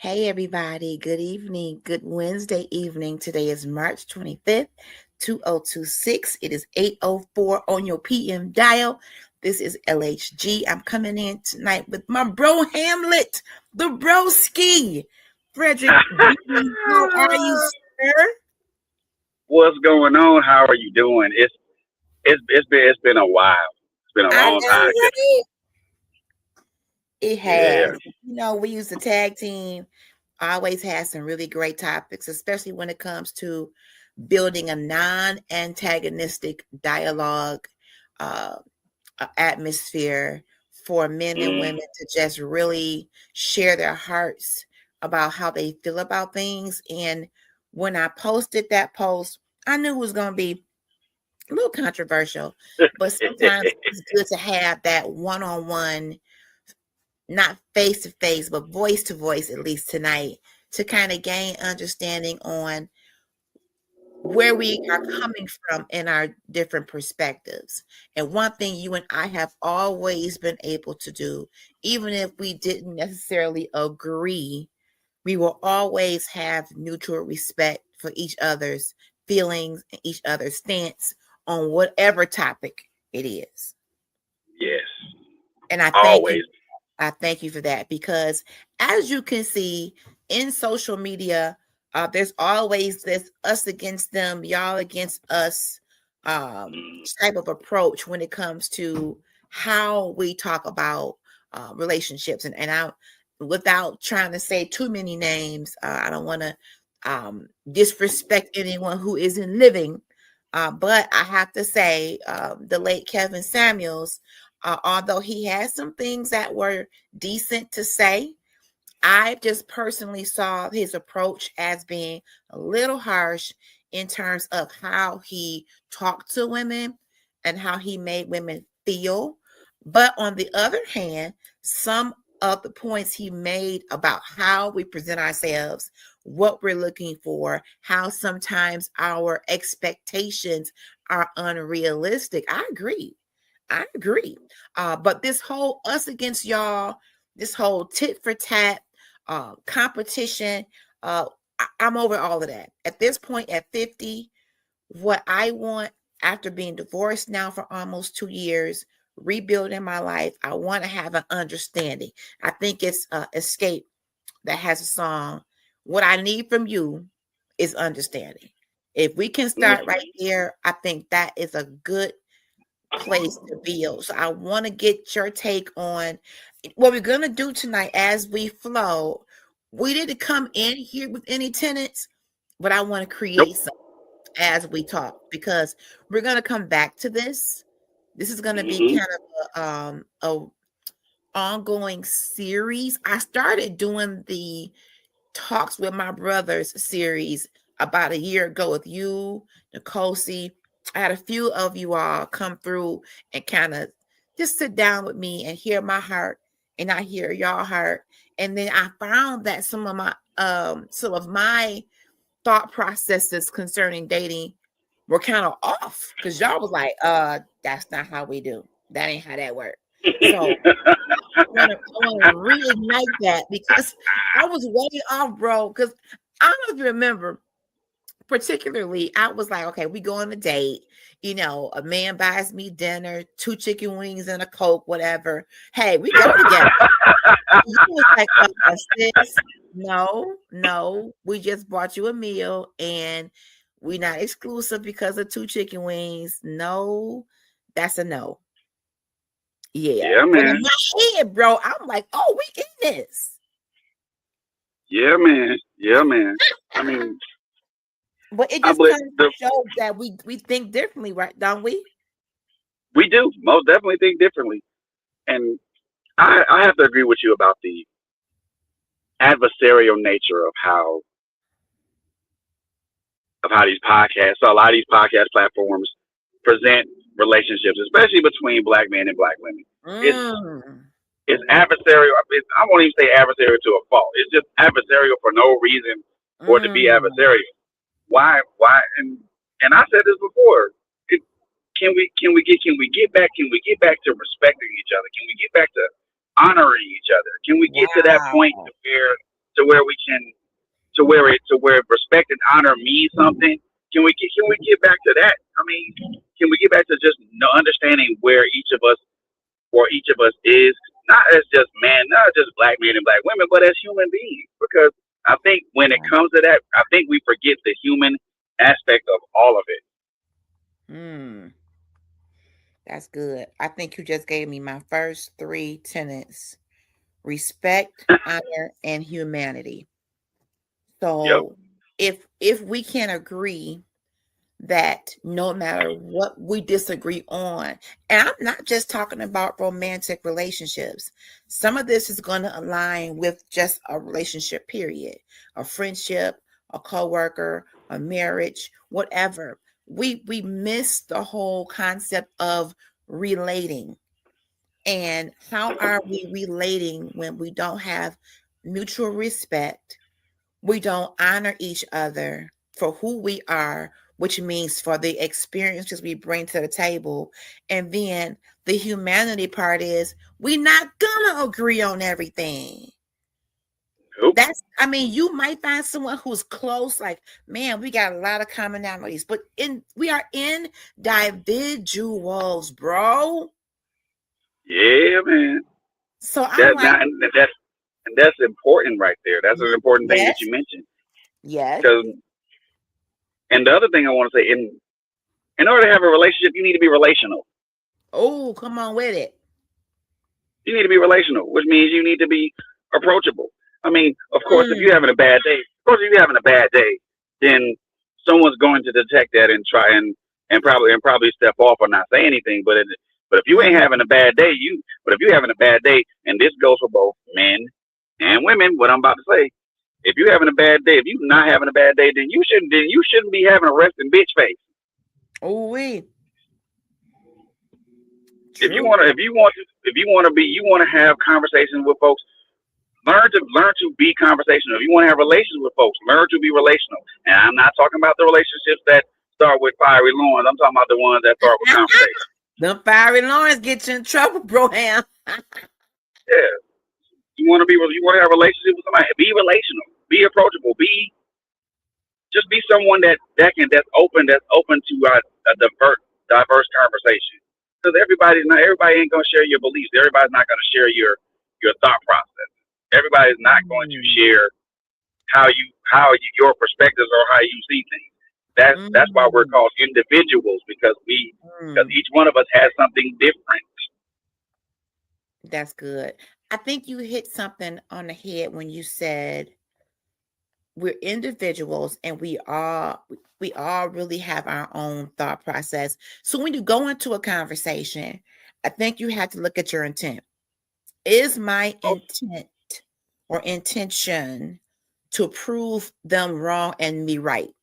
Hey, everybody. Good evening. Good Wednesday evening. Today is March 25th, 2026. It is 8:04 on your PM dial. This is LHG. I'm coming in tonight with my bro Hamlet, the broski. Frederick, how are you, sir? What's going on? How are you doing? It's been a while. It's been a I long know, time. right? It Yeah. has. We use the tag team. Always has some really great topics, especially when it comes to building a non-antagonistic dialogue uh, atmosphere for men and Mm, women to just really share their hearts about how they feel about things. And when I posted that post, I knew it was going to be a little controversial, but sometimes it's good to have that one-on-one, not face to face, but voice to voice, at least tonight, to kind of gain understanding on where we are coming from in our different perspectives. And one thing you and I have always been able to do, even if we didn't necessarily agree, we will always have mutual respect for each other's feelings and each other's stance on whatever topic it is. yes. And I thank you. Always. I thank you for that because, as you can see in social media, there's always this us against them, y'all against us Mm, type of approach when it comes to how we talk about relationships. And I, without trying to say too many names, I don't want to disrespect anyone who isn't living. But I have to say, the late Kevin Samuels, although he had some things that were decent to say, I just personally saw his approach as being a little harsh in terms of how he talked to women and how he made women feel. But on the other hand, some of the points he made about how we present ourselves, what we're looking for, how sometimes our expectations are unrealistic. I agree. I agree. But this whole us against y'all, this whole tit for tat, competition, I'm over all of that. At this point, at 50, what I want after being divorced now for almost 2 years, rebuilding my life, I want to have an understanding. I think it's Escape that has a song. What I need from you is understanding. If we can start right mm, there, I think that is a good place to build. So I want to get your take on what we're going to do tonight as we flow. We didn't come in here with any tenants, but I want to nope. create some as we talk because we're going to come back to this. This is going to be Hmm. kind of a ongoing series. I started doing the Talks with My Brothers series about a year ago with you, Nicole C. I had a few of you all come through and kind of just sit down with me and hear my heart and I hear y'all heart. And then I found that some of my thought processes concerning dating were kind of off because y'all was like, that's not how we do. That ain't how that works. So I want to reignite that because I was way off, bro. Because I don't know if you remember, particularly, I was like, okay, we go on a date. A man buys me dinner, 2 chicken wings and a Coke, whatever. Hey, we go together. You was like, sis, no, we just bought you a meal and we not exclusive because of 2 chicken wings. No, that's a no. Yeah. Yeah, But in man. my head, bro, I'm like, oh, we in this. Yeah, man. Yeah, man. I mean, But it I just believe kind of shows that we think differently, right? Don't we? we do most definitely think differently, and I have to agree with you about the adversarial nature of how these podcasts, so a lot of these podcast platforms present relationships, especially between black men and black women. It's Mm. it's adversarial. I won't even say adversarial to a fault. It's just adversarial for no reason for it to be Mm. adversarial. Why? Why? And I said this before. It, can we get back to respecting each other? Can we get back to honoring each other? Can we get to that point Wow. to where we can to where respect and honor means something. Can we get back to that? I mean, can we get back to just understanding where each of us is, not as just man, not just black men and black women, but as human beings? Because I think when it comes to that, I think we forget the human aspect of all of it. That's good. I think you just gave me my first 3 tenets: respect, honor, and humanity. So if we can agree that no matter what we disagree on, and I'm not just talking about romantic relationships, some of this is going to align with just a relationship, period, a friendship, a coworker, a marriage, whatever. We miss the whole concept of relating. And how are we relating when we don't have mutual respect? We don't honor each other for who we are, which means for the experiences we bring to the table. And then the humanity part is we're not gonna agree on everything. Nope. I mean, you might find someone who's close, like, man, we got a lot of commonalities, but we are individuals, bro. Yeah, man. So I'm that's important right there. That's an important thing that you mentioned. Yes. And the other thing I want to say, in order to have a relationship, you need to be relational. Oh, come on with it. You need to be relational, which means you need to be approachable. I mean, of course, if you're having a bad day, then someone's going to detect that and try and probably step off or not say anything. But if you ain't having a bad day, if you're having a bad day, and this goes for both men and women, what I'm about to say, if you're having a bad day, if you're not having a bad day, then you shouldn't be having a resting bitch face. Oh wait. If you want to have conversations with folks, learn to be conversational. If you want to have relations with folks, learn to be relational. And I'm not talking about the relationships that start with fiery lawns. I'm talking about the ones that start with conversation. Them fiery lawns get you in trouble, bro. Yeah. You want to have a relationship with somebody, be relational, be approachable, just be someone that's open to a diverse conversation. Because everybody ain't gonna share your beliefs. Everybody's not gonna share your thought process. Everybody's not going to share your perspectives or how you see things. That's why we're called individuals, because each one of us has something different. That's good. I think you hit something on the head when you said we're individuals and we all really have our own thought process. So when you go into a conversation, I think you have to look at your intent. Is my intent or intention to prove them wrong and me right?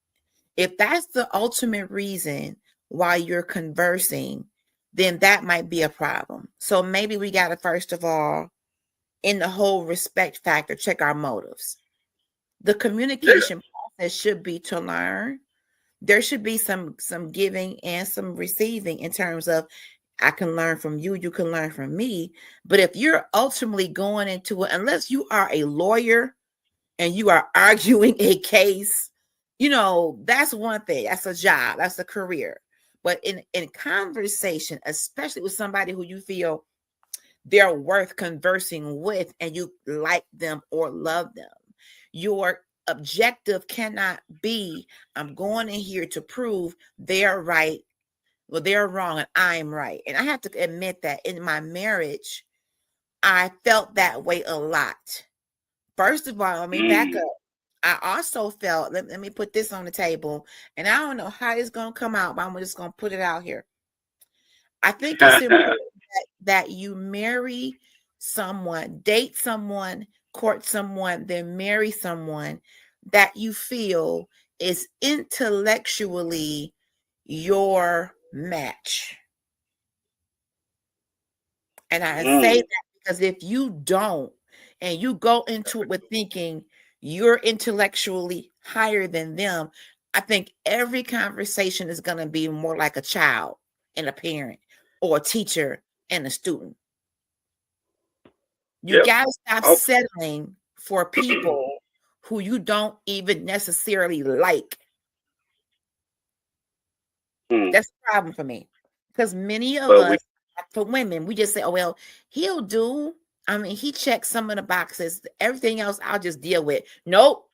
If that's the ultimate reason why you're conversing, then that might be a problem. So maybe we got to, first of all, in the whole respect factor, check our motives. The communication process should be to learn. There should be some giving and some receiving in terms of I can learn from you, you can learn from me. But if you're ultimately going into it, unless you are a lawyer and you are arguing a case, that's one thing. That's a job. That's a career. But in conversation, especially with somebody who you feel they're worth conversing with and you like them or love them, your objective cannot be, I'm going in here to prove they're right, well, they're wrong, and I'm right. And I have to admit that in my marriage, I felt that way a lot. First of all, let me back up. I also felt, let me put this on the table, and I don't know how it's going to come out, but I'm just going to put it out here. I think it's important that you marry someone, date someone, court someone, then marry someone that you feel is intellectually your match. And I say that because if you don't, and you go into it with thinking you're intellectually higher than them, I think every conversation is going to be more like a child and a parent, or a teacher and a student. You got to stop settling for people who you don't even necessarily like. That's the problem for me. Because many of us, for women, we just say, oh, well, he'll do. I mean, he checks some of the boxes. Everything else, I'll just deal with. Nope.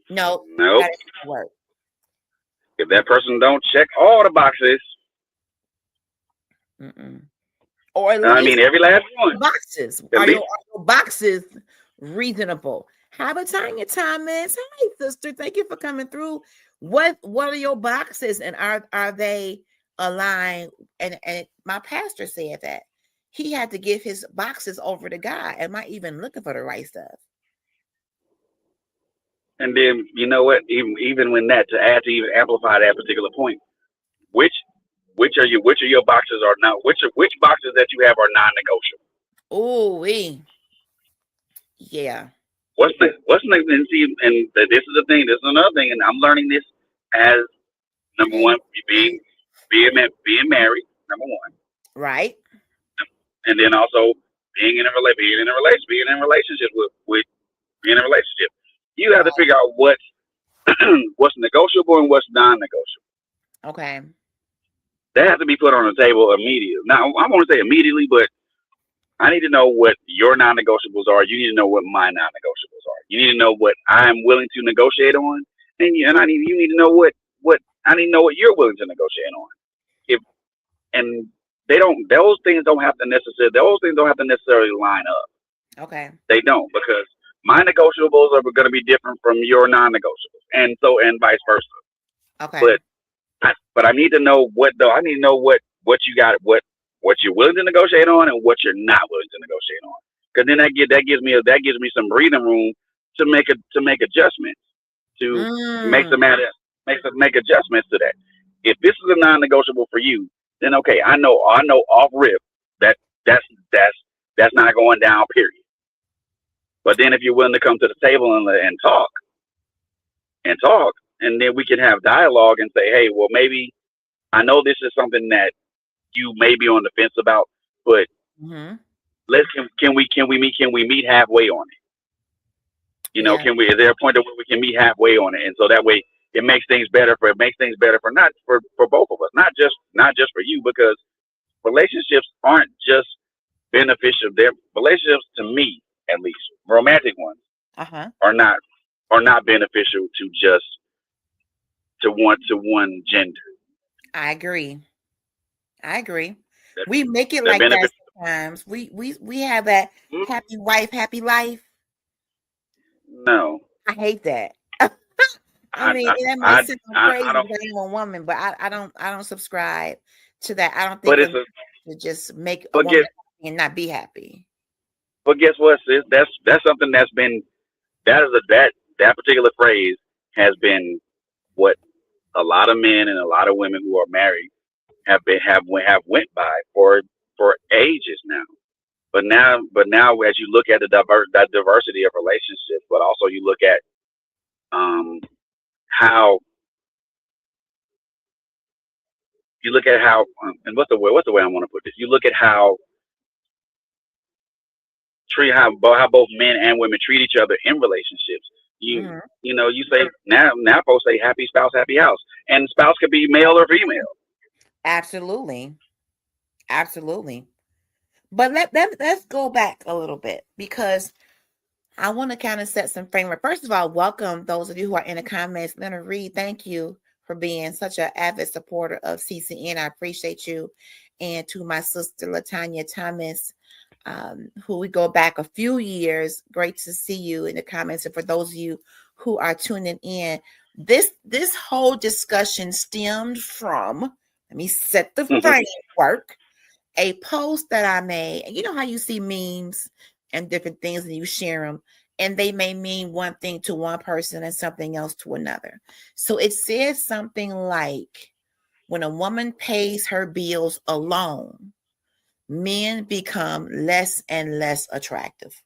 That doesn't work. If that person don't check all the boxes, or at least, I mean, every last one. Boxes. Are your boxes reasonable? Have a Tanya Thomas. Hi, sister. Thank you for coming through. What are your boxes, and are they aligned? And my pastor said that he had to give his boxes over to God. Am I even looking for the right stuff? And then, you know what? Even when that, to add to even amplify that particular point, which of your boxes are not, which boxes that you have are non-negotiable? Oh, yeah. What's next? And see, and this is the thing. This is another thing, and I'm learning this as number one, being married. Number one, right? And then also being in a relationship with being in a relationship. You have to figure out what's negotiable and what's non-negotiable. Okay. That has to be put on the table immediately. Now, I won't say immediately, but I need to know what your non-negotiables are. You need to know what my non-negotiables are. You need to know what I'm willing to negotiate on, and you need to know what I need to know what you're willing to negotiate on. Those things don't have to necessarily line up. Okay. They don't, because my negotiables are going to be different from your non-negotiables, and vice versa. Okay. But I need to know what you got, what you're willing to negotiate on, and what you're not willing to negotiate on. Because then that gives me some breathing room to make adjustments, to make adjustments to that. If this is a non-negotiable for you, then okay, I know off rip that's not going down, period. But then if you're willing to come to the table and talk, and then we can have dialogue and say, hey, well, maybe I know this is something that you may be on the fence about, but can we meet halfway on it? Is there a point where we can meet halfway on it? And so that way it makes things better for both of us, not just for you, because relationships aren't just beneficial. They're relationships, to me, at least, romantic ones, are not beneficial to one gender. I agree. We make it like that sometimes. We have that happy wife, happy life. No, I hate that. I mean, that makes sense. I'm crazy because I'm a woman, but I don't subscribe to that. I don't think to just make a woman happy and not be happy. But guess what, sis? That's something that's been that particular phrase has been what a lot of men and a lot of women who are married have went by for ages now. But now, as you look at that diversity of relationships, but also you look at how and what's the way I want to put this? You look at how both men and women treat each other in relationships. You say now folks say happy spouse, happy house, and spouse could be male or female. Absolutely. But let's go back a little bit, because I want to kind of set some framework. First of all, welcome those of you who are in the comments. Leonard Reed, thank you for being such an avid supporter of CCN. I appreciate you. And to my sister LaTanya Thomas, who we go back a few years. Great to see you in the comments. And for those of you who are tuning in, this whole discussion stemmed from, let me set the framework, a post that I made. And you know how you see memes and different things and you share them, and they may mean one thing to one person and something else to another. So it says something like, when a woman pays her bills alone, men become less and less attractive.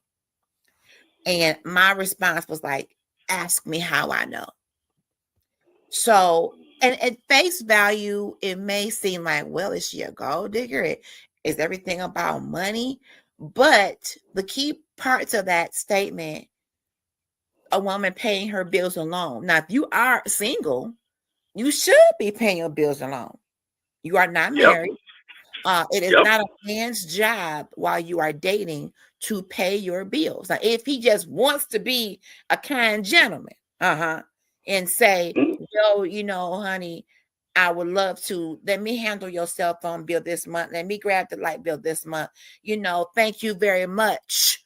And my response was like, ask me how I know. So, and at face value, it may seem like, well, is she a gold digger? Is everything about money? But the key parts of that statement a woman paying her bills alone. Now, if you are single, you should be paying your bills alone. You are not married. It is not a man's job while you are dating to pay your bills. Now, if he just wants to be a kind gentleman, and say, well, you know, honey, I would love to, let me handle your cell phone bill this month. Let me grab the light bill this month. You know, thank you very much.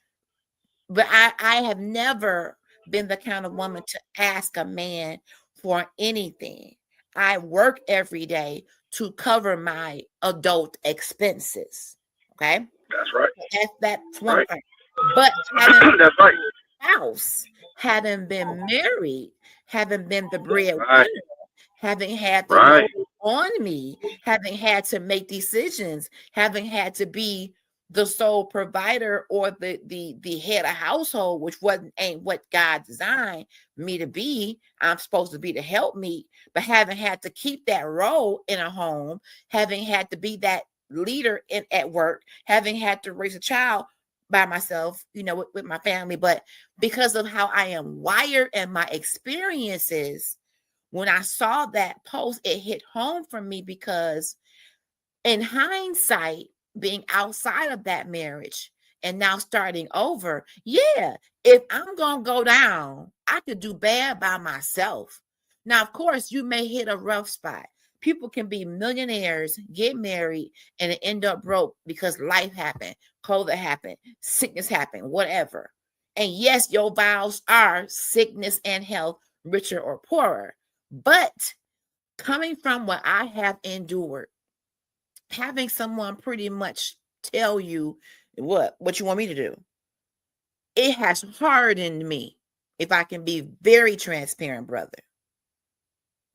But I have never been the kind of woman to ask a man for anything. I work every day to cover my adult expenses. Okay. That's right. That's one thing. But having that's right. house, having been married, having been the breadwinner, having had the load on me, having had to make decisions, having had to be the sole provider or the head of household, which ain't what God designed me to be. I'm supposed to be the helpmeet, but having had to keep that role in a home, having had to be that leader at work, having had to raise a child by myself, you know, with my family, but because of how I am wired and my experiences, when I saw that post, it hit home for me because in hindsight, being outside of that marriage and now starting over, yeah, if I'm going to go down, I could do bad by myself. Now, of course, you may hit a rough spot. People can be millionaires, get married, and end up broke because life happened, COVID happened, sickness happened, whatever. And yes, your vows are sickness and health, richer or poorer. But coming from what I have endured, having someone pretty much tell you what you want me to do, it has hardened me, if I can be very transparent, brother.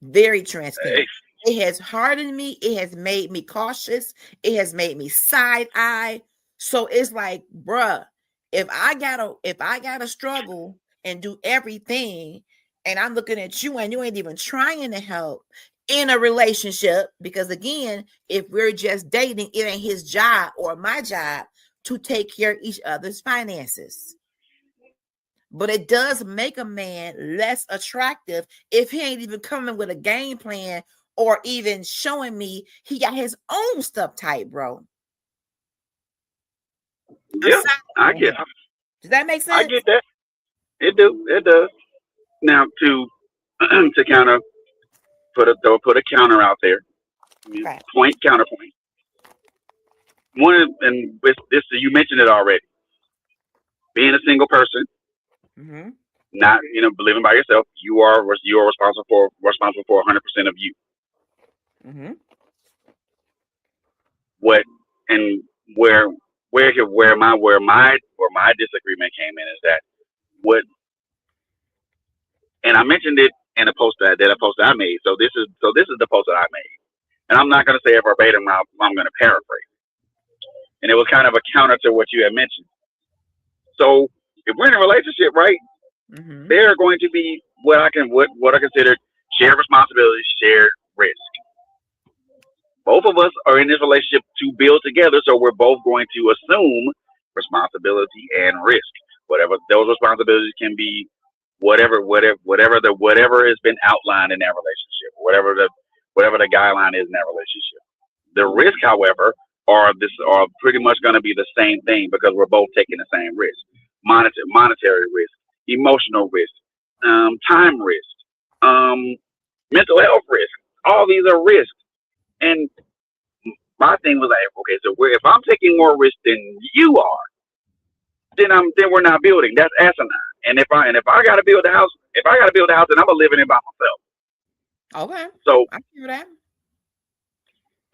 Very transparent. It has hardened me. It has made me cautious. It has made me side eye. So it's like, bruh, if I gotta struggle and do everything, and I'm looking at you and you ain't even trying to help in a relationship, because again, if we're just dating, it ain't his job or my job to take care of each other's finances. But it does make a man less attractive if he ain't even coming with a game plan or even showing me he got his own stuff tight, bro. Yeah, I get it. Does that make sense? I get that. It does. Now to kind of put a counter out there. Okay. Counterpoint. One, and with this, you mentioned it already. Being a single person, not living by yourself, you are responsible for 100% of you. What and where my disagreement came in is that and I mentioned it in a post that I made. So this is the post that I made, and I'm not going to say it verbatim. I'm going to paraphrase, and it was kind of a counter to what you had mentioned. So if we're in a relationship, right, there are going to be what I consider shared responsibility, shared risk. Both of us are in this relationship to build together, so we're both going to assume responsibility and risk. Whatever those responsibilities can be, whatever has been outlined in that relationship, whatever the guideline is in that relationship. The risk, however, are pretty much going to be the same thing because we're both taking the same risk: monetary risk, emotional risk, time risk, mental health risk. All these are risks. And my thing was like, okay, so if I'm taking more risk than you are, then we're not building. That's asinine. And if I gotta build a house, then I'm gonna live in it by myself. Okay. So I hear that.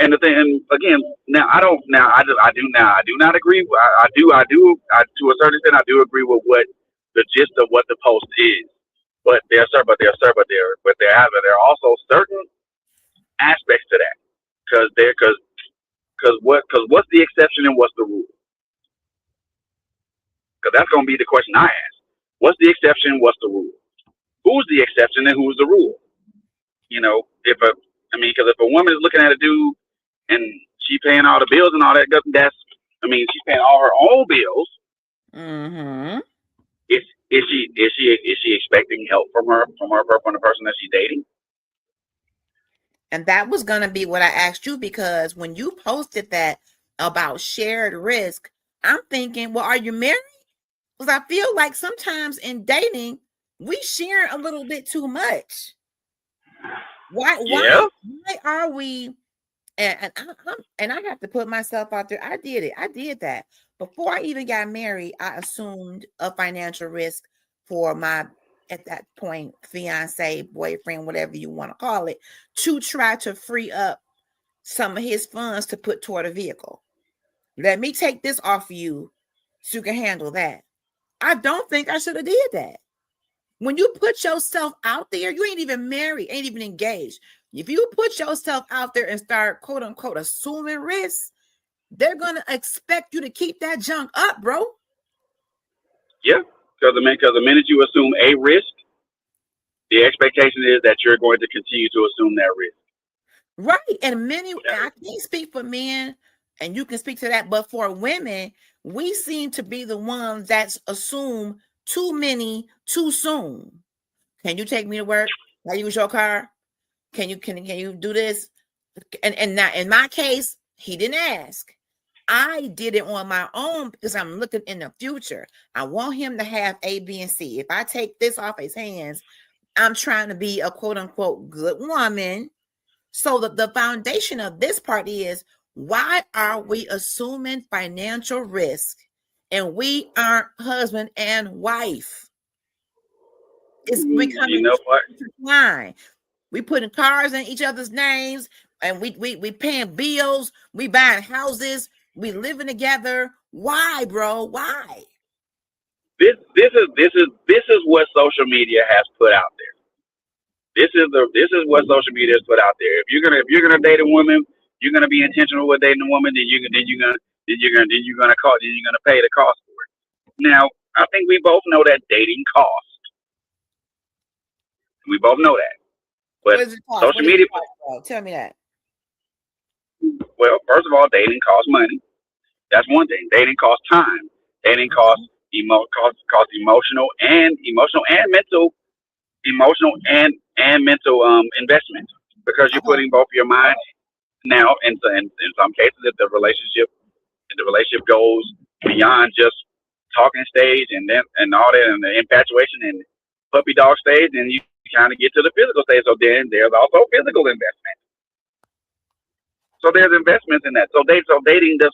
And the thing, and again, I do not agree. I do to a certain extent. I do agree with what the gist of what the post is. But there are also certain aspects to that. Because what's the exception and what's the rule? Because that's going to be the question I ask. What's the exception? What's the rule? Who's the exception and who's the rule? Because if a woman is looking at a dude and she paying all the bills and all that, she's paying all her own bills. Is she expecting help from the person that she's dating? And that was going to be what I asked you, because when you posted that about shared risk, I'm thinking, well, are you married? Because I feel like sometimes in dating, we share a little bit too much. Why are we? And I have to put myself out there. I did it. I did that. Before I even got married, I assumed a financial risk for my, at that point, fiance, boyfriend, whatever you want to call it, to try to free up some of his funds to put toward a vehicle. Let me take this off of you so you can handle that. I don't think I should have did that. When you put yourself out there, you ain't even married, ain't even engaged. If you put yourself out there and start, quote unquote, assuming risks, they're going to expect you to keep that junk up, bro. Yeah, because the minute you assume a risk, the expectation is that you're going to continue to assume that risk. Right. And I can't speak for men, and you can speak to that, but for women, we seem to be the ones that assume too many too soon. Can you take me to work? Can I use your car? Can you do this? And now in my case, he didn't ask. I did it on my own because I'm looking in the future. I want him to have A, B, and C. If I take this off his hands, I'm trying to be a quote unquote good woman. So the foundation of this part is, why are we assuming financial risk and we aren't husband and wife? It's becoming line. We putting cars in each other's names, and we paying bills, we buying houses, we living together. Why, bro? Why? This is what social media has put out there. This is what social media has put out there. If you're gonna date a woman, you're gonna be intentional with dating a woman. Then you're gonna pay the cost for it. Now, I think we both know that dating costs. We both know that. But social media. Tell me that. Well, first of all, dating costs money. That's one thing. Dating costs time. Dating costs emotional and mental investment, because you're putting both your mind now. And in some cases, if the relationship goes beyond just talking stage and all that, and the infatuation and puppy dog stage, then you kind of get to the physical stage. So then there's also physical investment. So there's investments in that. So dating does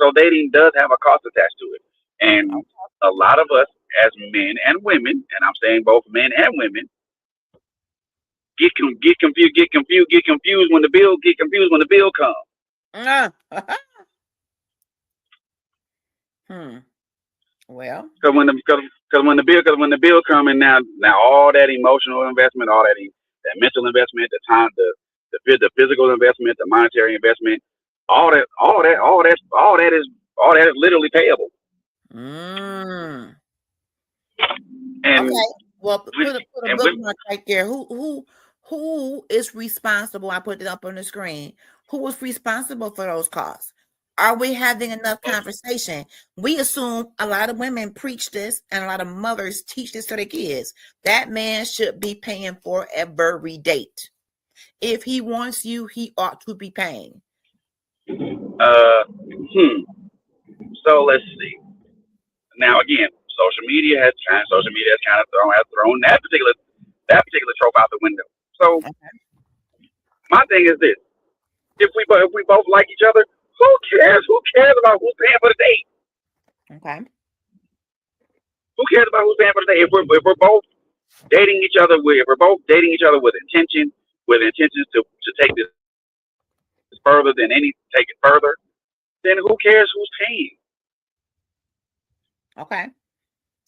have a cost attached to it. And a lot of us as men and women, and I'm saying both men and women, get confused when the bill comes. Well, because when the bill comes, and now all that emotional investment, all that mental investment, the time, the physical investment, the monetary investment, all that is literally payable. And okay, well, put a bookmark right there. Who is responsible? I put it up on the screen. Who is responsible for those costs? Are we having enough conversation? We assume a lot of women preach this, and a lot of mothers teach this to their kids. That man should be paying for every date. If he wants you, he ought to be paying. So let's see. Now again, social media has kind of thrown that particular trope out the window. So my thing is this: if we both like each other, who cares? Who cares about who's paying for the date? Okay. Who cares about who's paying for the date? If we're both dating each other, with intentions to take this further take it further, then who cares who's paying? Okay.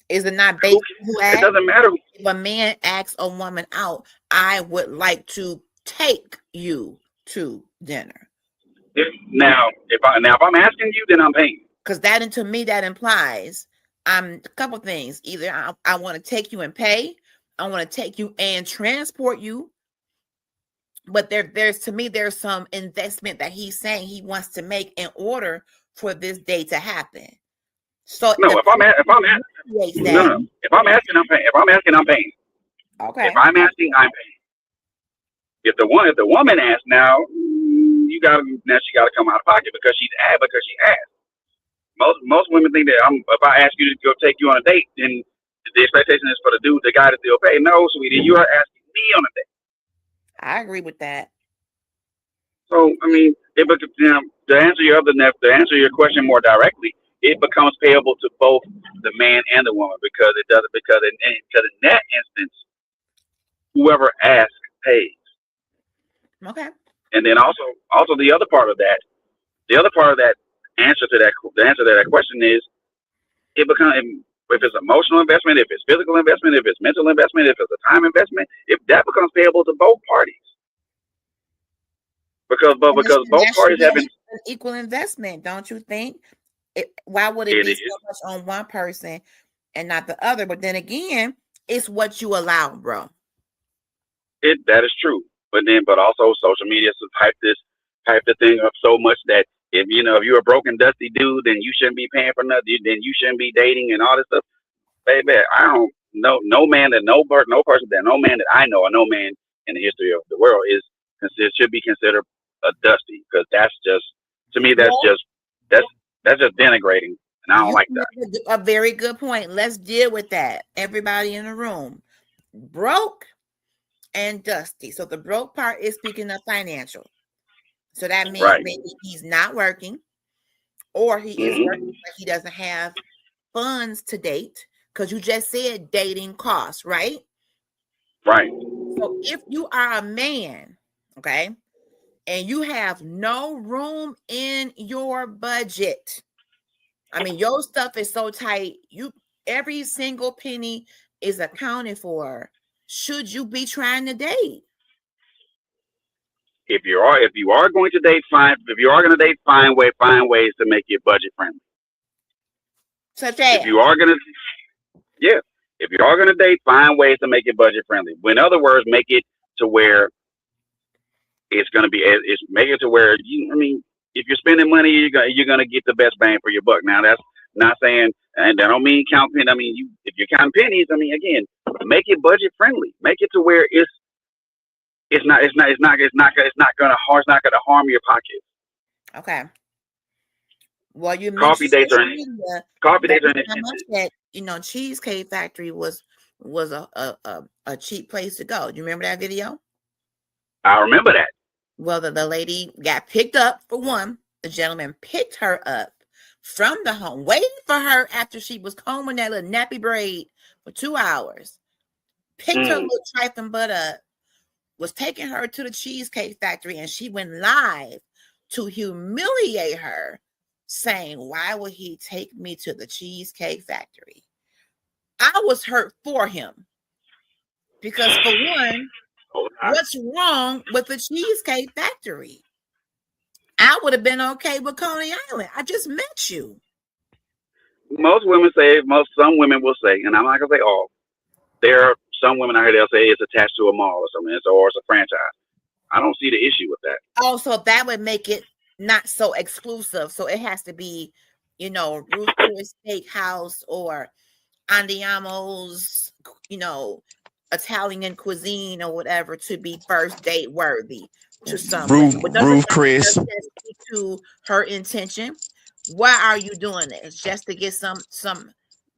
Is it not based on who asks? It doesn't matter. If a man asks a woman out, I would like to take you to dinner. If I'm asking you, then I'm paying. Because to me, that implies a couple things. Either I want to take you and pay, I want to take you and transport you. But there's some investment that he's saying he wants to make in order for this day to happen. So if If I'm asking, I'm paying. If I'm asking, I'm paying. Okay. If I'm asking, I'm paying. If the woman asks now, she got to come out of pocket because she asked. Most women think that if I ask you to go take you on a date, then the expectation is for the guy to still pay. No, sweetie, you are asking me on a date. I agree with that. So I mean, to answer your question more directly, it becomes payable to both the man and the woman because in that instance, whoever asks pays. Okay. And then also the other part of that answer to that question is it becomes, if it's emotional investment, if it's physical investment, if it's mental investment, if it's a time investment, if that becomes payable to both parties. Because both parties have been an equal investment, don't you think? Why would it be so much on one person and not the other? But then again, it's what you allow, bro. That is true. But also social media hype the thing up so much that if you're a broken dusty dude, then you shouldn't be paying for nothing. Then you shouldn't be dating and all this stuff. Baby, I don't know no man that no man that I know or no man in the history of the world should be considered a dusty, because that's just, to me, that's just denigrating, and I don't like that. A very good point. Let's deal with that. Everybody in the room, broke and dusty. So the broke part is speaking of financial. So that means maybe he's not working, or he is working, but he doesn't have funds to date, because you just said dating costs, right? Right. So if you are a man, okay, and you have no room in your budget, I mean, your stuff is so tight, every single penny is accounted for. Should you be trying to date? If you are going to date, find ways to make it budget friendly. Such as, if you are going to date, find ways to make it budget friendly. In other words, make it to where make it to where if you're spending money, you're gonna get the best bang for your buck. Now, that's not saying, and I don't mean count pennies. I mean, if you're counting pennies, again, make it budget friendly. Make it to where it's not gonna harm your pocket. Okay. Well, you coffee dates are that Cheesecake Factory was a cheap place to go. Do you remember that video? I remember that. Well, the lady got picked up for one. The gentleman picked her up from the home, waiting for her after she was combing that little nappy braid for 2 hours. Picked her little trifling butt up, was taking her to the Cheesecake Factory, and she went live to humiliate her, saying, "Why would he take me to the Cheesecake Factory?" I was hurt for him because, for one, what's wrong with the Cheesecake Factory? I would have been okay with Coney Island. I just met you. Some women will say, and I'm not gonna say all. There are some women out here they'll say it's attached to a mall or something, or it's a franchise. I don't see the issue with that. Oh, so that would make it not so exclusive. So it has to be, Ruth Chris Steakhouse or Andiamo's, Italian cuisine or whatever to be first date worthy to someone. Ruth Chris. To her intention. Why are you doing this? Just to get some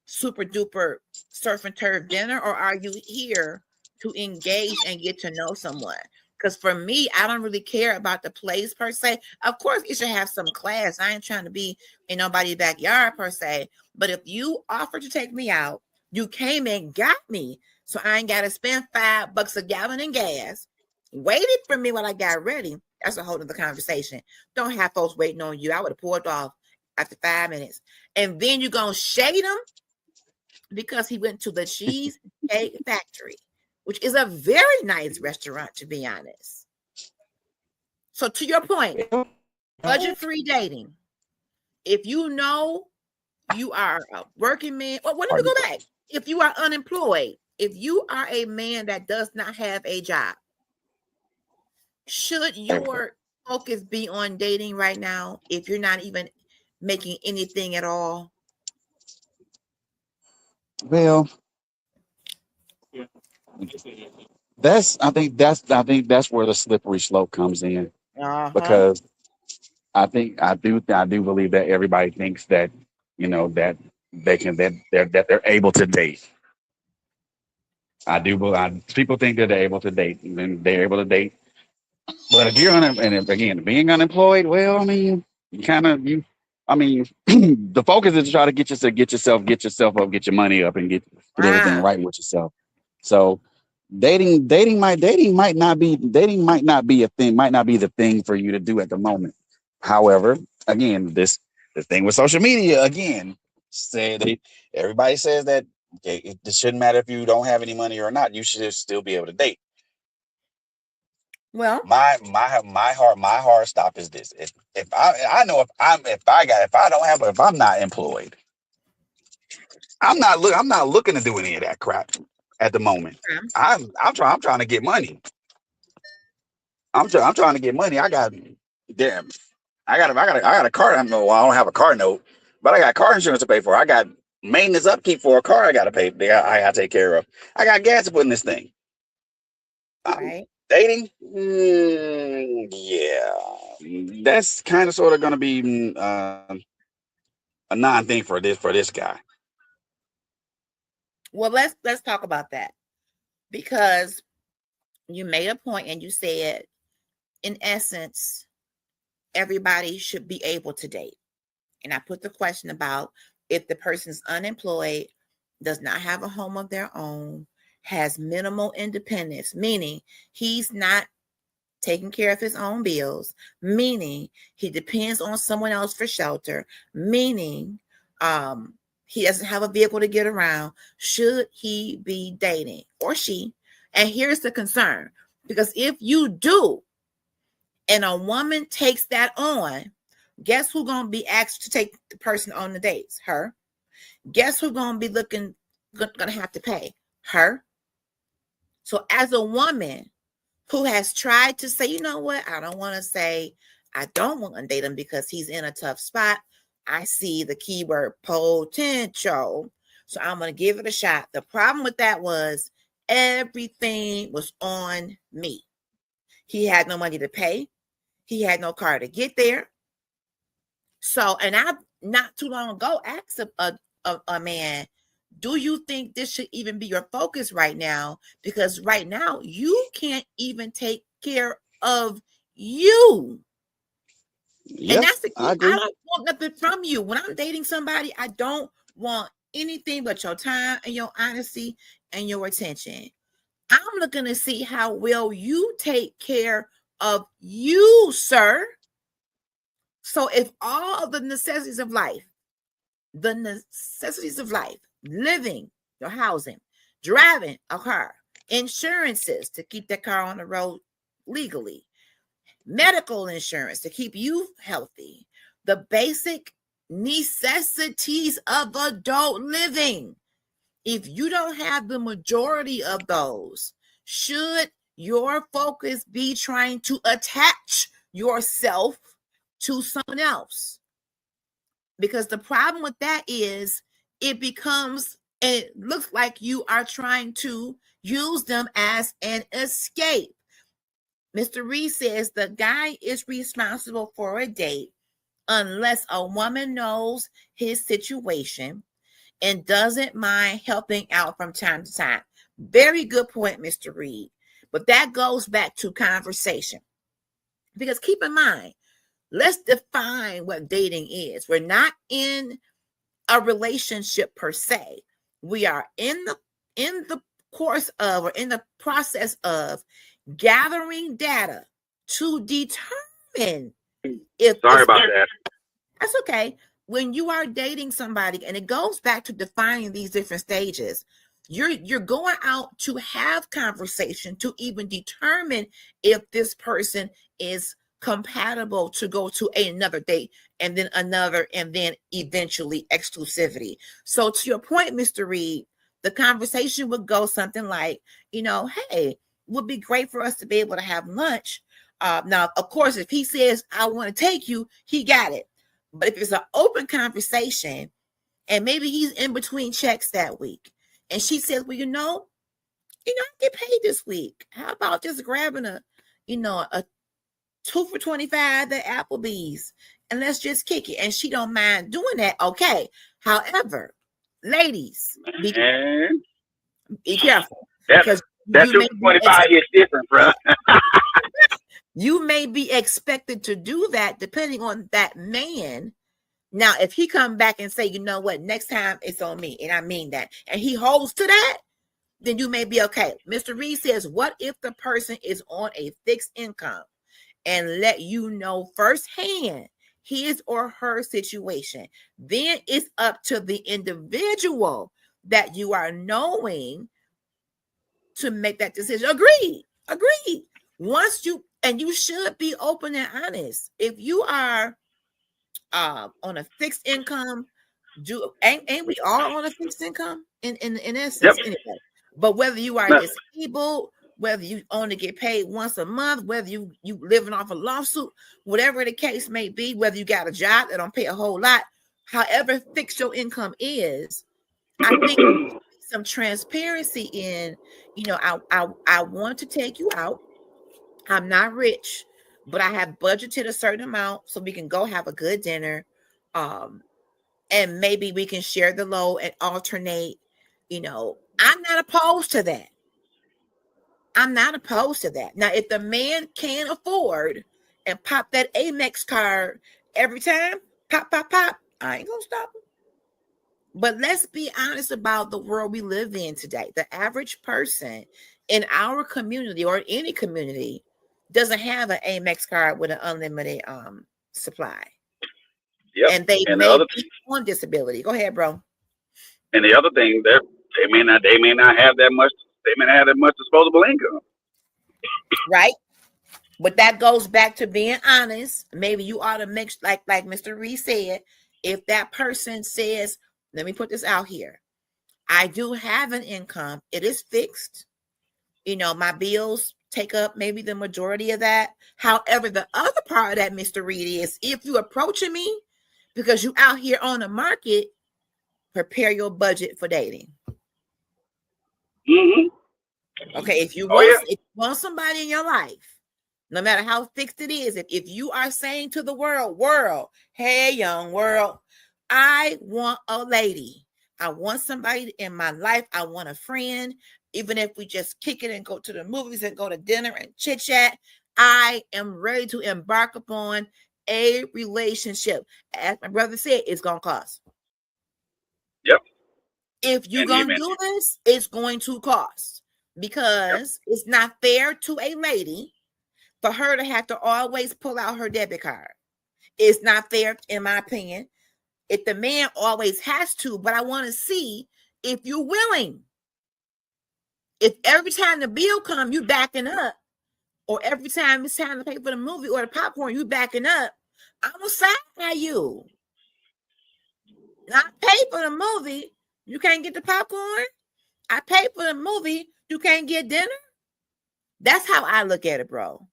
super duper surf and turf dinner, or are you here to engage and get to know someone? Because for me, I don't really care about the place per se. Of course, it should have some class. I ain't trying to be in nobody's backyard per se. But if you offer to take me out, you came and got me, so I ain't got to spend $5 a gallon in gas. Waited for me while I got ready. That's a whole other conversation. Don't have folks waiting on you. I would have pulled off after 5 minutes. And then you're going to shade him because he went to the Cheesecake Factory, which is a very nice restaurant, to be honest. So to your point, budget-free dating. If you know you are a working man, well, let me go back. If you are unemployed, if you are a man that does not have a job, should your focus be on dating right now if you're not even making anything at all? Well, I think that's where the slippery slope comes in, Uh-huh. because I do believe that everybody thinks that, that they're able to date. People think that they're able to date, and they're able to date. But if you're and again, being unemployed, well, I mean, I mean, the focus is to try to get yourself up, get your money up, and get everything Ah, right with yourself. So, dating might not be a thing, might not be the thing for you to do at the moment. However, again, the thing with social media, again, say they everybody says that, okay, it shouldn't matter if you don't have any money or not. You should still be able to date. well, My hard stop is this. If I know if I'm not employed, I'm not looking to do any of that crap at the moment. okay. I'm trying to get money. I'm trying to get money. Damn I got a car. Well, I don't have a car note, but I got car insurance to pay for. I got maintenance upkeep for a car I got to pay. I got to take care of. I got gas to put in this thing. Right. Dating, yeah, that's kind of sort of going to be a non thing for this guy. Well, let's talk about that, because you made a point and you said, in essence, everybody should be able to date. And I put the question about if the person's unemployed, does not have a home of their own, has minimal independence, meaning he's not taking care of his own bills, meaning he depends on someone else for shelter, meaning he doesn't have a vehicle to get around. Should he be dating, or she? And here's the concern, because if you do, and a woman takes that on, guess who's going to be asked to take the person on the dates? Her. Guess who's going to be going to have to pay? Her. So as a woman who has tried to say, you know what, I don't want to say I don't want to date him because he's in a tough spot. I see the keyword potential, so I'm going to give it a shot. The problem with that was everything was on me. He had no money to pay. He had no car to get there. So, and I not too long ago asked a man, do you think this should even be your focus right now? Because right now you can't even take care of you. Yeah, And that's the I key. I agree. don't want nothing from you. When I'm dating somebody, I don't want anything but your time and your honesty and your attention. I'm looking to see how well you take care of you, sir. So if all the necessities of life, living, your housing, driving a car, insurances to keep that car on the road legally, medical insurance to keep you healthy, the basic necessities of adult living. If you don't have the majority of those, should your focus be trying to attach yourself to someone else? Because the problem with that is it becomes, and it looks like you are trying to use them as an escape. Mr. Reed says the guy is responsible for a date unless a woman knows his situation and doesn't mind helping out from time to time. Very good point, Mr. Reed. But that goes back to conversation. Because keep in mind, let's define what dating is. We're not in a relationship per se. We are in the course of, or in the process of, gathering data to determine if Sorry about that. that's okay. When you are dating somebody, and it goes back to defining these different stages, you're going out to have conversation to even determine if this person is compatible to go to another date, and then another, and then eventually exclusivity. So to your point, Mr. Reed, the conversation would go something like, hey, would be great for us to be able to have lunch. Now, of course, if he says, I want to take you, he got it. But if it's an open conversation, and maybe he's in between checks that week, and she says, well, I get paid this week. How about just grabbing a 2 for $25 at Applebee's and let's just kick it? And she don't mind doing that. Okay. However, ladies, be careful. That 2 for 25 is different, bro. You may be expected to do that depending on that man. Now, if he come back and say, you know what, next time it's on me, and I mean that, and he holds to that, then you may be okay. Mr. Reed says, what if the person is on a fixed income and let you know firsthand his or her situation? Then it's up to the individual that you are knowing to make that decision. Agreed. And you should be open and honest. If you are on a fixed income, ain't we all on a fixed income in essence? Yep. Anyway. But whether you are disabled, whether you only get paid once a month, whether you living off a lawsuit, whatever the case may be, whether you got a job that don't pay a whole lot, however fixed your income is, I think some transparency in, I want to take you out. I'm not rich, but I have budgeted a certain amount so we can go have a good dinner. And maybe we can share the load and alternate. I'm not opposed to that. Now, if the man can afford and pop that Amex card every time, pop, I ain't gonna stop him. But let's be honest about the world we live in today. The average person in our community or any community doesn't have an Amex card with an unlimited supply. Yep. And they may be on disability. Go ahead, bro. And the other thing, they may not have that much. They may not have that much disposable income. Right. But that goes back to being honest. Maybe you ought to make, like Mr. Reed said, if that person says, let me put this out here, I do have an income. It is fixed. My bills take up maybe the majority of that. However, the other part of that, Mr. Reed, is if you approaching me because you out here on the market, prepare your budget for dating. Mm-hmm. Okay, if you want somebody in your life, no matter how fixed it is, if you are saying to the world, hey, young world, I want a lady. I want somebody in my life. I want a friend. Even if we just kick it and go to the movies and go to dinner and chit chat, I am ready to embark upon a relationship. As my brother said, it's going to cost. Yep. If you're going to do this, it's going to cost, because it's not fair to a lady for her to have to always pull out her debit card. It's not fair, in my opinion. If the man always has to, but I want to see if you're willing. If every time the bill comes, you backing up, or every time it's time to pay for the movie or the popcorn, you backing up, I'm going to side by you. Not pay for the movie, you can't get the popcorn. I pay for the movie, you can't get dinner. That's how I look at it, bro.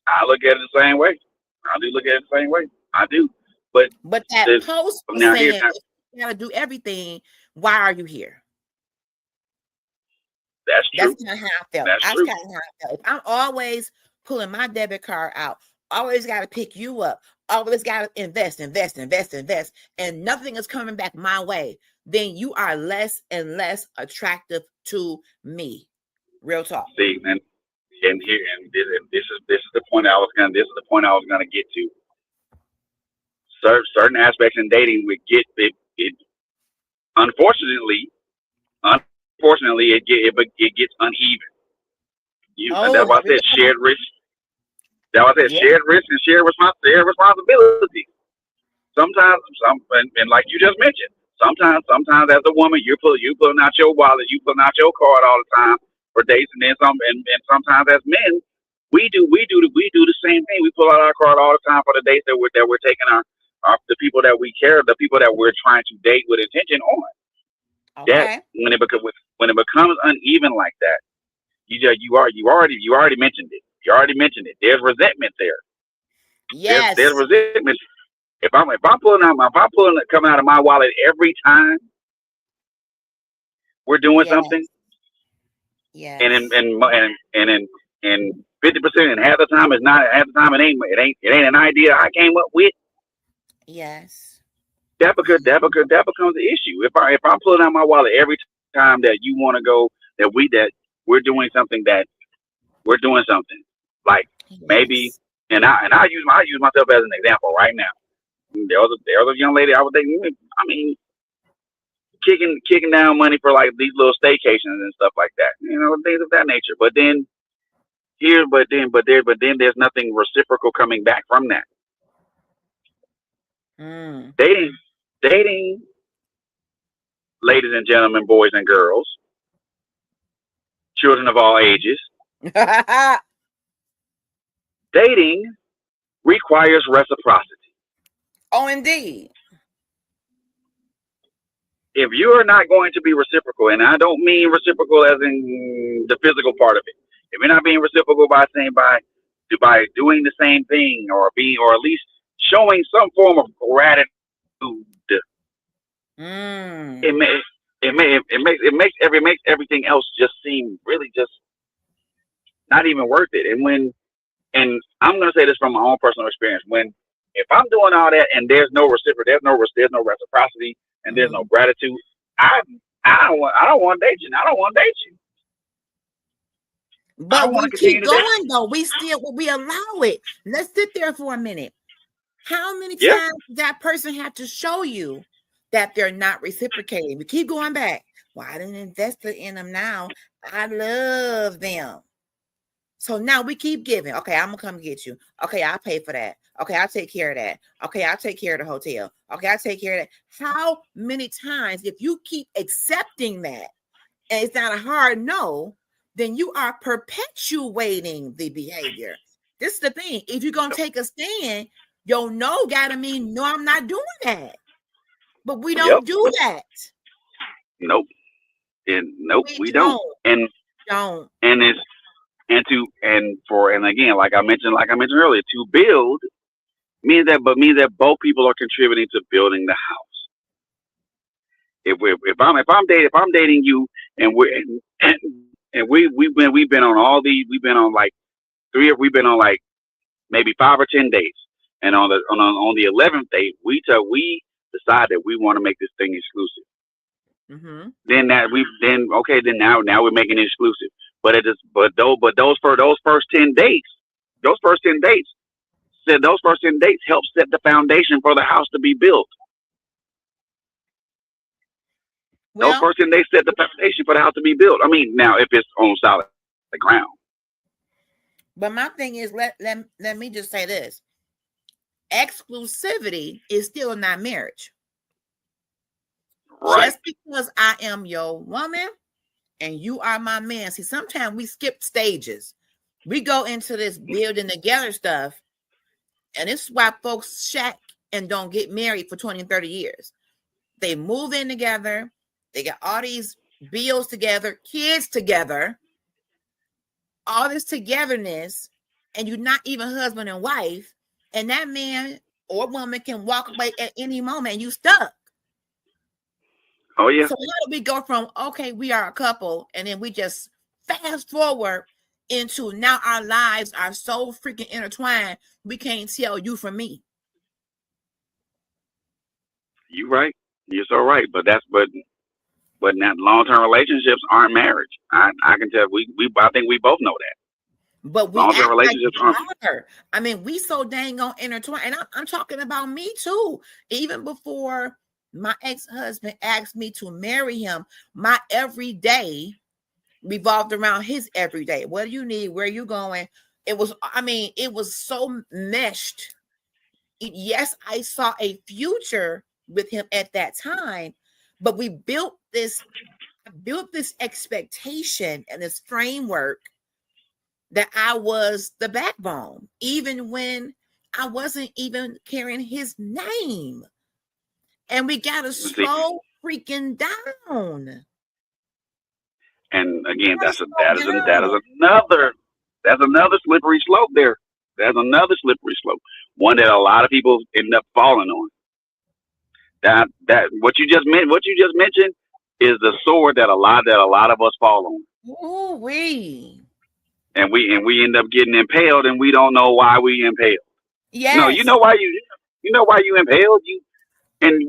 I look at it the same way. I do look at it the same way. I do. But that post saying you gotta do everything, why are you here? That's true. That's kind of how I felt. That's kind of how I felt. If I'm always pulling my debit card out, always got to pick you up, always got to invest, and nothing is coming back my way, then you are less and less attractive to me. Real talk. See, and this is the point I was gonna get to. Certain aspects in dating we get it. Unfortunately, it gets uneven. That's why I said shared risk. That was shared risk and shared responsibility. Sometimes, and like you just mentioned, sometimes as a woman, you're pulling out your wallet, you pulling out your card all the time for dates, and then sometimes as men, we do the same thing. We pull out our card all the time for the dates that we're taking the people that we care, the people that we're trying to date with intention on. Okay. That when it becomes uneven like that, you already mentioned it. You already mentioned it. There's resentment there. Yes. There's resentment. If I'm coming out of my wallet every time we're doing something, Yes. And in 50% and half the time it's not. Half the time it ain't an idea I came up with. Yes. That becomes the issue. If I'm pulling out my wallet every time that you want to go, that we're doing something like maybe, Yes. and I use myself as an example right now. There was a young lady I was thinking, I mean, kicking down money for like these little staycations and stuff like that, things of that nature. But then there's nothing reciprocal coming back from that. Dating, ladies and gentlemen, boys and girls, children of all ages. Dating requires reciprocity. Oh, indeed. If you are not going to be reciprocal, and I don't mean reciprocal as in the physical part of it, if you're not being reciprocal by doing the same thing or at least showing some form of gratitude, it makes everything else just seem really just not even worth it. And I'm going to say this from my own personal experience. If I'm doing all that and there's no reciprocity, and there's no gratitude, I don't want to date you. I don't want to date you. But we keep going though. We allow it. Let's sit there for a minute. How many times does that person have to show you that they're not reciprocating? We keep going back. Well, I didn't invest in them now. I love them. So now we keep giving. Okay, I'm gonna come get you. Okay, I'll pay for that. Okay, I'll take care of that. Okay, I'll take care of the hotel. Okay, I'll take care of that. How many times, if you keep accepting that and it's not a hard no, then you are perpetuating the behavior. This is the thing. If you're gonna take a stand, your no gotta mean no, I'm not doing that. But we don't do that. Nope. We don't. And again, like I mentioned earlier, to build means that both people are contributing to building the house. If I'm dating you and we've been on all these, we've been on like maybe 5 or 10 dates, and on the 11th date we decide that we want to make this thing exclusive. Then now we're making it exclusive. But those first 10 dates help set the foundation for the house to be built. Those first 10 days set the foundation for the house to be built. I mean, now if it's on solid ground. But my thing is, let me just say this: exclusivity is still not marriage. Right. Just because I am your woman and you are my man. See, sometimes we skip stages. We go into this building together stuff, and it's why folks shack and don't get married for 20 and 30 years. They move in together. They got all these bills together, kids together, all this togetherness, and you're not even husband and wife, and that man or woman can walk away at any moment and you stuck. Oh, yeah. So how do we go from, okay, we are a couple, and then we just fast forward into now our lives are so freaking intertwined, we can't tell you from me. You're right. You're so right. But now long-term relationships aren't marriage. I can tell. I think we both know that. But we long-term relationships aren't. I mean, we so dang on intertwined, and I'm talking about me too. Even before my ex-husband asked me to marry him, my everyday revolved around his everyday. What do you need? Where are you going? It was so meshed. Yes, I saw a future with him at that time, but we built this expectation and this framework that I was the backbone, even when I wasn't even carrying his name. And we got to slow freaking down. And again, that's another slippery slope there. That's another slippery slope. One that a lot of people end up falling on. That what you just mentioned is the sword that a lot of us fall on. Ooh wee. and we end up getting impaled, and we don't know why we impaled. No, you Yes. know why you impaled you, and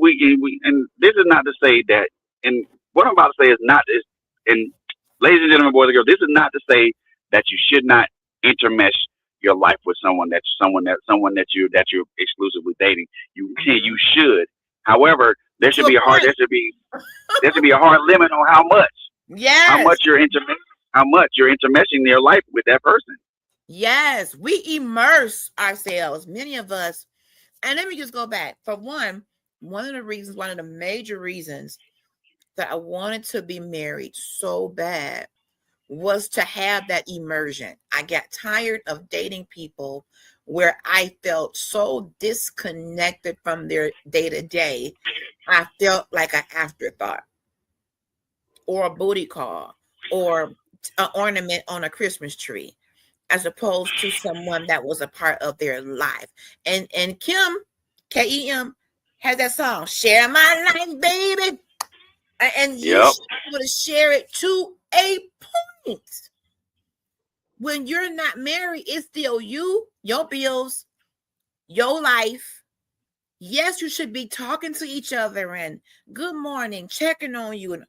this is not to say that, and what I'm about to say is not is, and ladies and gentlemen, boys and girls, this is not to say that you should not intermesh your life with someone that you're exclusively dating. You should. However, there To should a be a hard point. there should be a hard limit on how Yes. much you're intermeshing your life with that person. Yes. We immerse ourselves, many of us. And let me just go back. For one of the major reasons that I wanted to be married so bad was to have that immersion. I got tired of dating people where I felt so disconnected from their day to day. I felt like an afterthought or a booty call or an ornament on a Christmas tree, as opposed to someone that was a part of their life. And Kim, Kem, has that song, Share My Life, Baby. And you Yep. should be able to share it to a point. When you're not married, it's still you, your bills, your life. Yes, you should be talking to each other and good morning, checking on you, and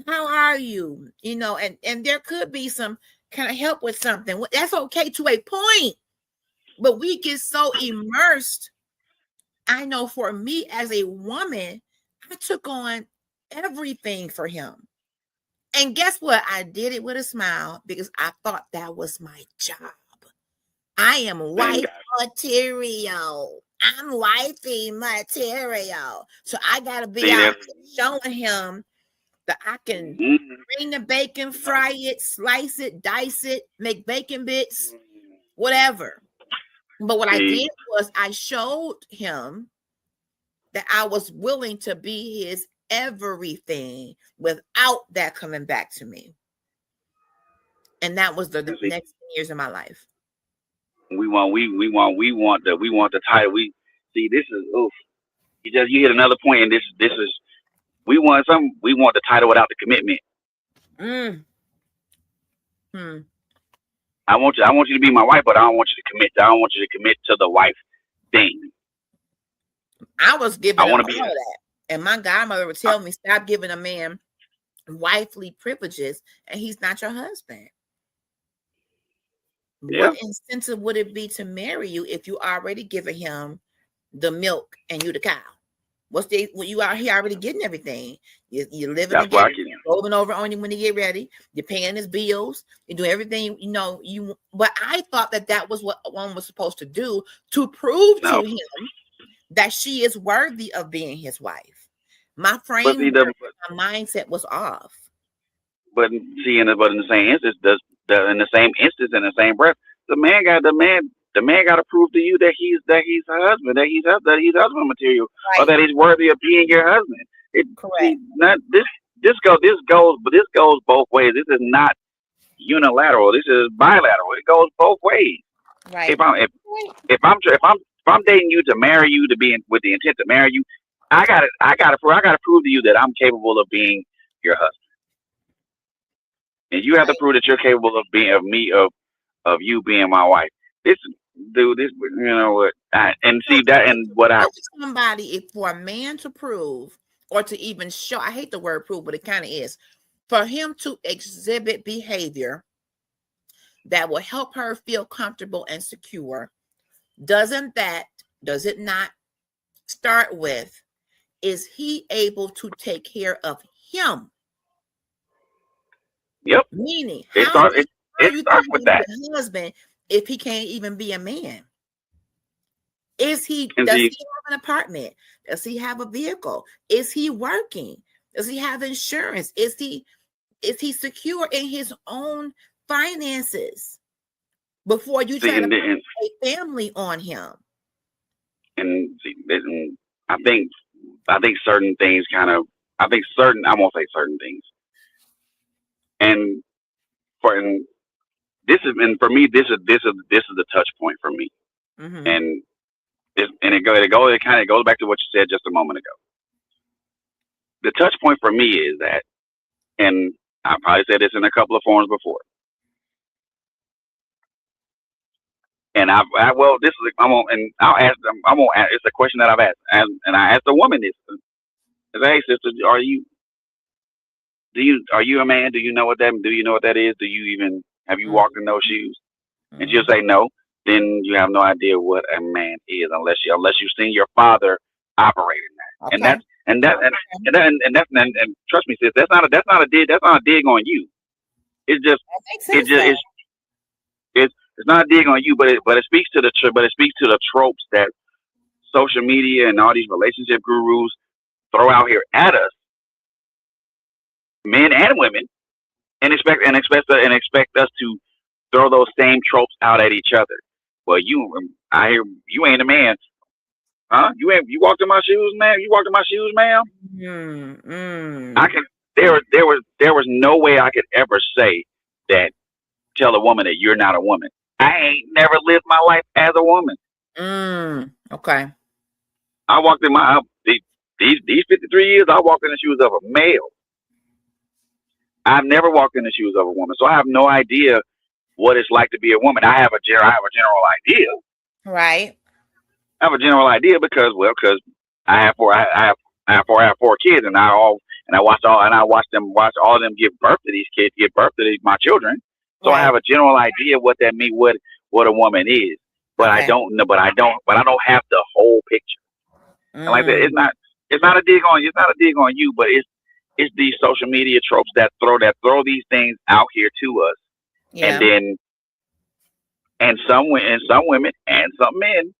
how are you? And there could be some kind of help with something. That's okay to a point. But we get so immersed. I know for me as a woman, I took on everything for him. And guess what? I did it with a smile because I thought that was my job. I am wife material. I'm wifey material. So I got to be out showing him that I can bring the bacon, fry it, slice it, dice it, make bacon bits, whatever. But what I did was I showed him that I was willing to be his everything without that coming back to me. And that was the next years of my life. We want the title. We see this is oof. You hit another point, and this is we want the title without the commitment. I want you to be my wife, but I don't want you to commit. I don't want you to commit to the wife thing. I was giving all that, and my godmother would tell me, "Stop giving a man wifely privileges, and he's not your husband." Yeah. What incentive would it be to marry you if you already giving him the milk and you the cow? You out here already getting everything. You're living together, rolling over on him when you get ready. You're paying his bills. You do everything, But I thought that was what one was supposed to do to prove to him that she is worthy of being his wife. My framework, my mindset was off. But see, in the same instance, in the same breath, the man got to prove to you that he's her husband, that he's husband material, right, or that he's worthy of being your husband. Correct. This goes both ways. This is not unilateral. This is bilateral. It goes both ways. Right. If I'm dating you to marry you, to be with the intent to marry you, I gotta prove to you that I'm capable of being your husband. And you have to prove that you're capable of you being my wife. Somebody, for a man to prove or to even show, I hate the word prove, but it kind of is, for him to exhibit behavior that will help her feel comfortable and secure, does it not start with, is he able to take care of him? Yep. Meaning, it starts with that. Husband, if he can't even be a man, does he have an apartment? Does he have a vehicle? Is he working? Does he have insurance? Is he secure in his own finances before you try to put a family on him? And I think certain things I won't say certain things. And for me, this is the touch point for me. Mm-hmm. And it kind of goes back to what you said just a moment ago. The touch point for me is that, and I probably said this in a couple of forums before. And well, this is I'll ask them. It's a question that I've asked, and I asked a woman this. I said, hey, sister, are you a man? Do you know what that is? Do you even have you walked in those shoes? And she'll say no. Then you have no idea what a man is unless you've seen your father operating that. Okay. And trust me, sis, that's not a dig on you. It's just it's not a dig on you, but it speaks to the tropes that social media and all these relationship gurus throw out here at us, men and women, and expect us to throw those same tropes out at each other. Well, I hear you ain't a man, huh? You walked in my shoes, man. You walked in my shoes, ma'am. There was no way I could ever say that. Tell a woman that you're not a woman. I ain't never lived my life as a woman. Okay. I walked in these 53 years. I walked in the shoes of a male. I've never walked in the shoes of a woman, so I have no idea what it's like to be a woman. I have a general idea. Right. I have a general idea because I have four kids, and I watched all of them give birth to these kids, my children. So right. I have a general idea what that means, what a woman is, but okay. I don't have the whole picture. And like I said, it's not a dig on you, but it's these social media tropes that throw these things out here to us. Yeah. And some women and some men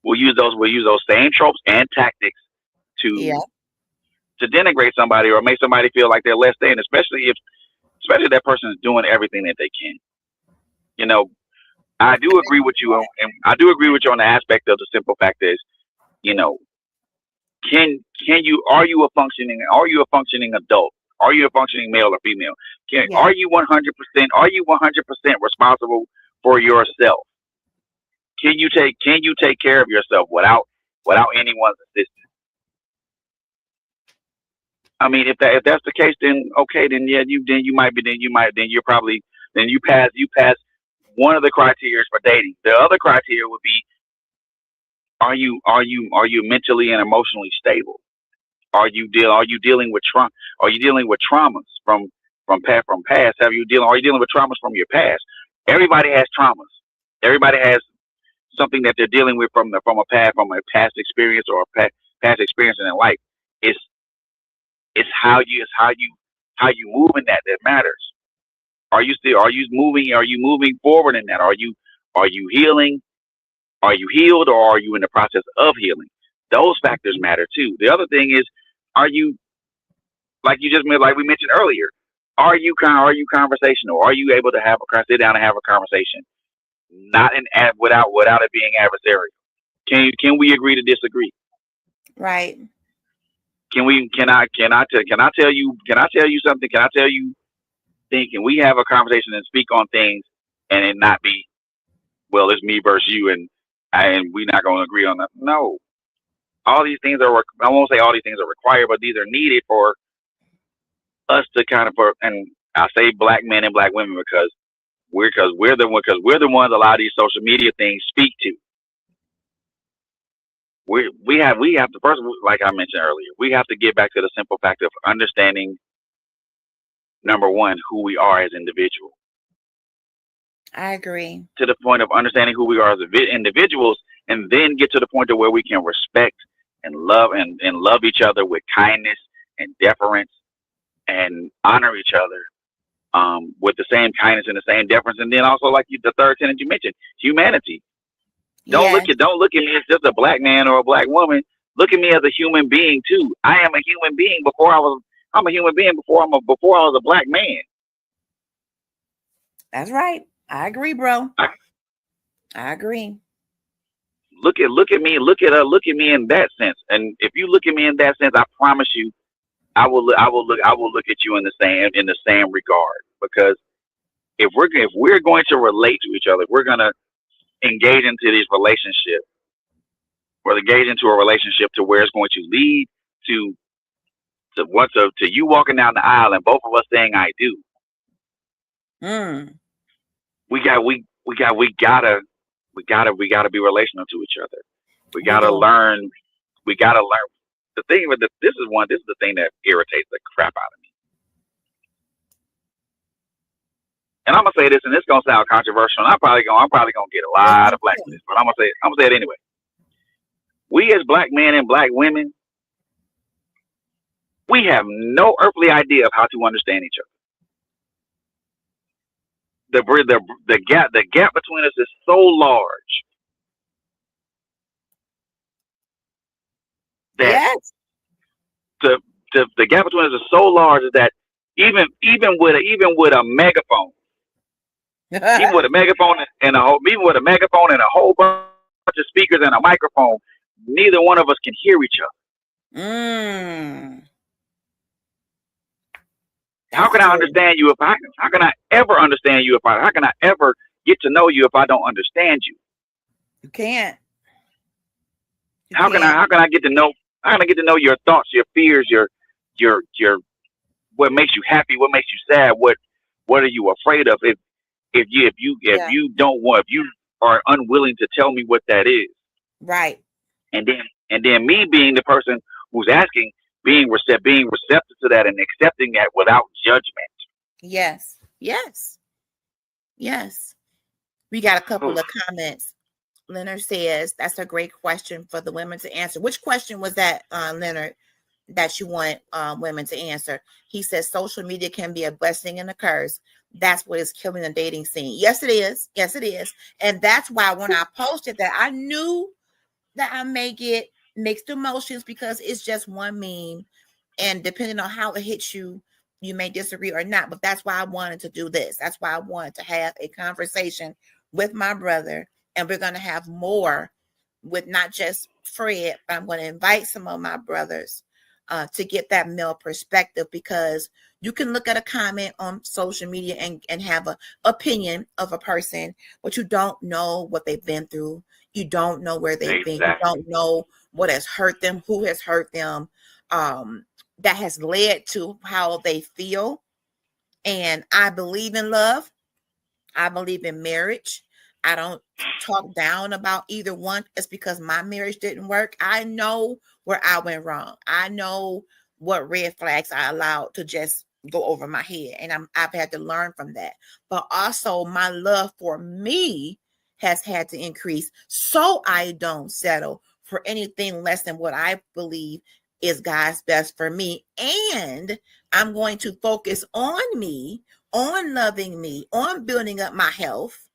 will use those same tropes and tactics to denigrate somebody or make somebody feel like they're less than, especially if that person is doing everything that they can. You know, I do agree with you, and I do agree with you on the aspect of the simple fact is, you know, are you a functioning adult? Are you a functioning male or female? Are you 100% responsible for yourself? Can you take care of yourself without anyone's assistance? I mean, if that's the case, then okay, then you pass one of the criteria for dating. The other criteria would be, are you mentally and emotionally stable? Are you dealing with trauma? Are you dealing with traumas from past? Are you dealing with traumas from your past? Everybody has traumas. Everybody has something that they're dealing with from a past experience or a past experience in their life. It's how you move in that matters. Are you moving forward in that? Are you healing? Are you healed, or are you in the process of healing? Those factors matter too. The other thing is, are you, like we mentioned earlier, are you conversational? Are you able to sit down and have a conversation, not without it being adversarial? Can we agree to disagree? Right. Can I tell you something? Can I tell you things? Can we have a conversation and speak on things and it not be, well, it's me versus you and we're not going to agree on that? No. All these things I won't say all these things are required, but these are needed for us to and I say black men and black women because we're the ones a lot of these social media things speak to. We have to first, like I mentioned earlier, we have to get back to the simple fact of understanding, number one, who we are as individuals. I agree. To the point of understanding who we are as individuals, and then get to the point of where we can respect and love each other with kindness and deference, and honor each other with the same kindness and the same deference. And then also, like the third tenet you mentioned, humanity. Don't look at me as just a black man or a black woman. Look at me as a human being too. I am a human being before I was a black man. That's right. I agree, bro. I agree. Look at me in that sense. And if you look at me in that sense, I promise you, I will look at you in the same regard. Because if we're going to relate to each other, we're gonna engage into these relationships. We're engaged into a relationship to where it's going to lead to to you walking down the aisle and both of us saying I do. We gotta be relational to each other. We gotta learn. The thing with this is the thing that irritates the crap out of me. And I'm gonna say this, and it's gonna sound controversial, and I'm probably gonna get a lot of flack for this, but I'm gonna say it anyway. We as black men and black women, we have no earthly idea of how to understand each other. The gap between us is so large that the gap between us is so large that even with a megaphone, even with a megaphone and a whole bunch of speakers and a microphone, neither one of us can hear each other. How can I understand you how can I ever understand you how can I ever get to know you if I don't understand you? You can't. How can I get to know your thoughts, your fears, your what makes you happy, what makes you sad, what are you afraid of if you are unwilling to tell me what that is. Right. And then me being the person who's asking, being receptive to that and accepting that without judgment. Yes. We got a couple of comments. Leonard says that's a great question for the women to answer. Which question was that, Leonard, that you want women to answer? He says social media can be a blessing and a curse. That's what is killing the dating scene. Yes, it is. And that's why when I posted that, I knew that I may get mixed emotions because it's just one meme, and depending on how it hits you, you may disagree or not. But that's why I wanted to do this. That's why I wanted to have a conversation with my brother, and we're going to have more with not just Fred, but I'm going to invite some of my brothers to get that male perspective, because you can look at a comment on social media and have an opinion of a person, but you don't know what they've been through. You don't know where they've been. You don't know what has hurt them, who has hurt them, that has led to how they feel. And I believe in love. I believe in marriage. I don't talk down about either one. It's because my marriage didn't work. I know where I went wrong. I know what red flags I allowed to just go over my head. And I've had to learn from that. But also my love for me has had to increase, so I don't settle for anything less than what I believe is God's best for me. And I'm going to focus on me, on loving me, on building up my health,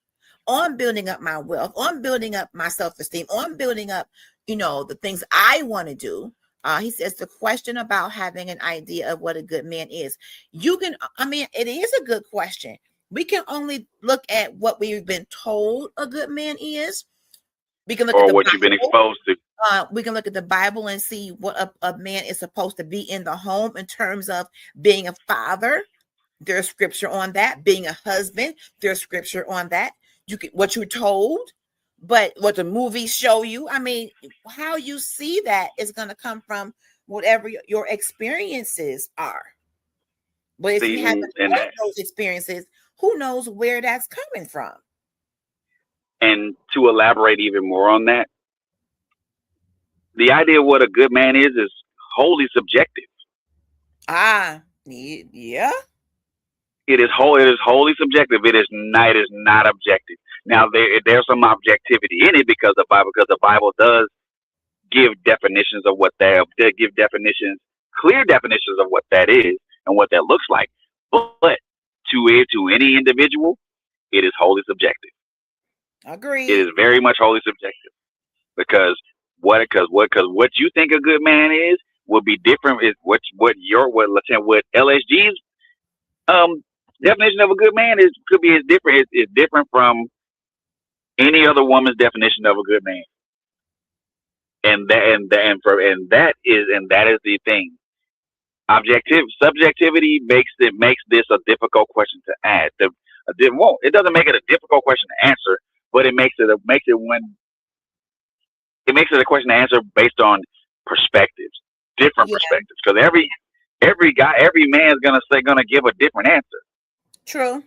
on building up my wealth, on building up my self-esteem, on building up, the things I want to do. He says the question about having an idea of what a good man is. It is a good question. We can only look at what we've been told a good man is. We can look at what you've been exposed to. We can look at the Bible and see what a man is supposed to be in the home in terms of being a father. There's scripture on that. Being a husband, there's scripture on that. What you're told, but what the movies show you. How you see that is going to come from whatever your experiences are. But if you haven't had those experiences, who knows where that's coming from? And to elaborate even more on that, the idea of what a good man is wholly subjective. Yeah. It is wholly subjective. It is not objective. Now there's some objectivity in it because the Bible does give definitions of what clear definitions of what that is and what that looks like. But to any individual, it is wholly subjective. Agreed. It is very much wholly subjective because what you think a good man is will be different. Is what LSG's definition of a good man could be different from any other woman's definition of a good man. And that is the thing. Subjectivity makes this a difficult question to add. It doesn't make it a difficult question to answer, but it makes it a question to answer based on perspectives, different perspectives. Because every man's gonna give a different answer. True.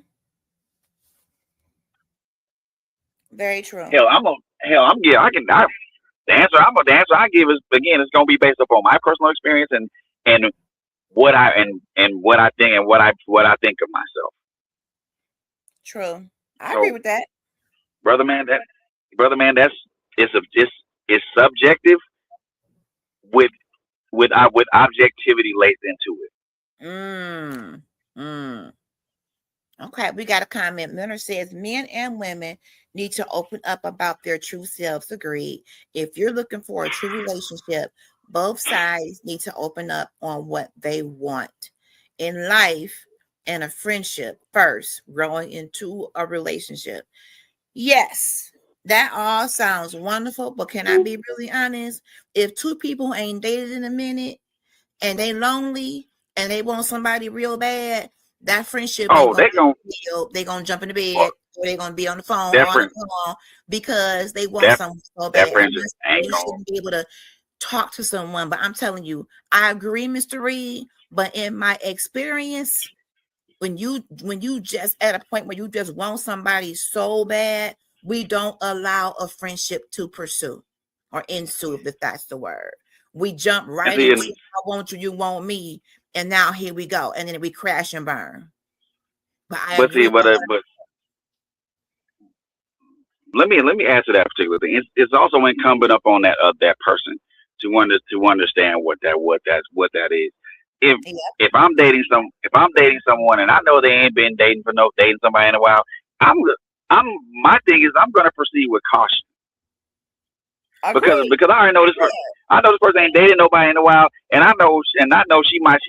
Very true. The answer I give is, again, it's gonna be based upon my personal experience and what I think and what I think of myself. True. I agree with that. Brother man, it's subjective with objectivity laced into it. Okay, we got a comment. Leonard says men and women need to open up about their true selves. Agreed. If you're looking for a true relationship, both sides need to open up on what they want in life and a friendship first, growing into a relationship. Yes, that all sounds wonderful, but can I be really honest? If two people ain't dated in a minute and they lonely and they want somebody real bad, that friendship they're gonna jump in the bed, or they're gonna be on the phone because they want someone so bad. You shouldn't be able to talk to someone, but I'm telling you, I agree, Mr. Reed. But in my experience, when you just at a point where you just want somebody so bad, we don't allow a friendship to pursue or ensue, if that's the word. We jump right into I want you, you want me, and now here we go, and then we crash and burn. But let me answer that particular thing. It's also incumbent upon that person to understand what that is. If I'm dating someone and I know they ain't been dating somebody in a while, my thing is I'm gonna proceed with caution. Because I already know this person. I know this person ain't dated nobody in a while, and I know she might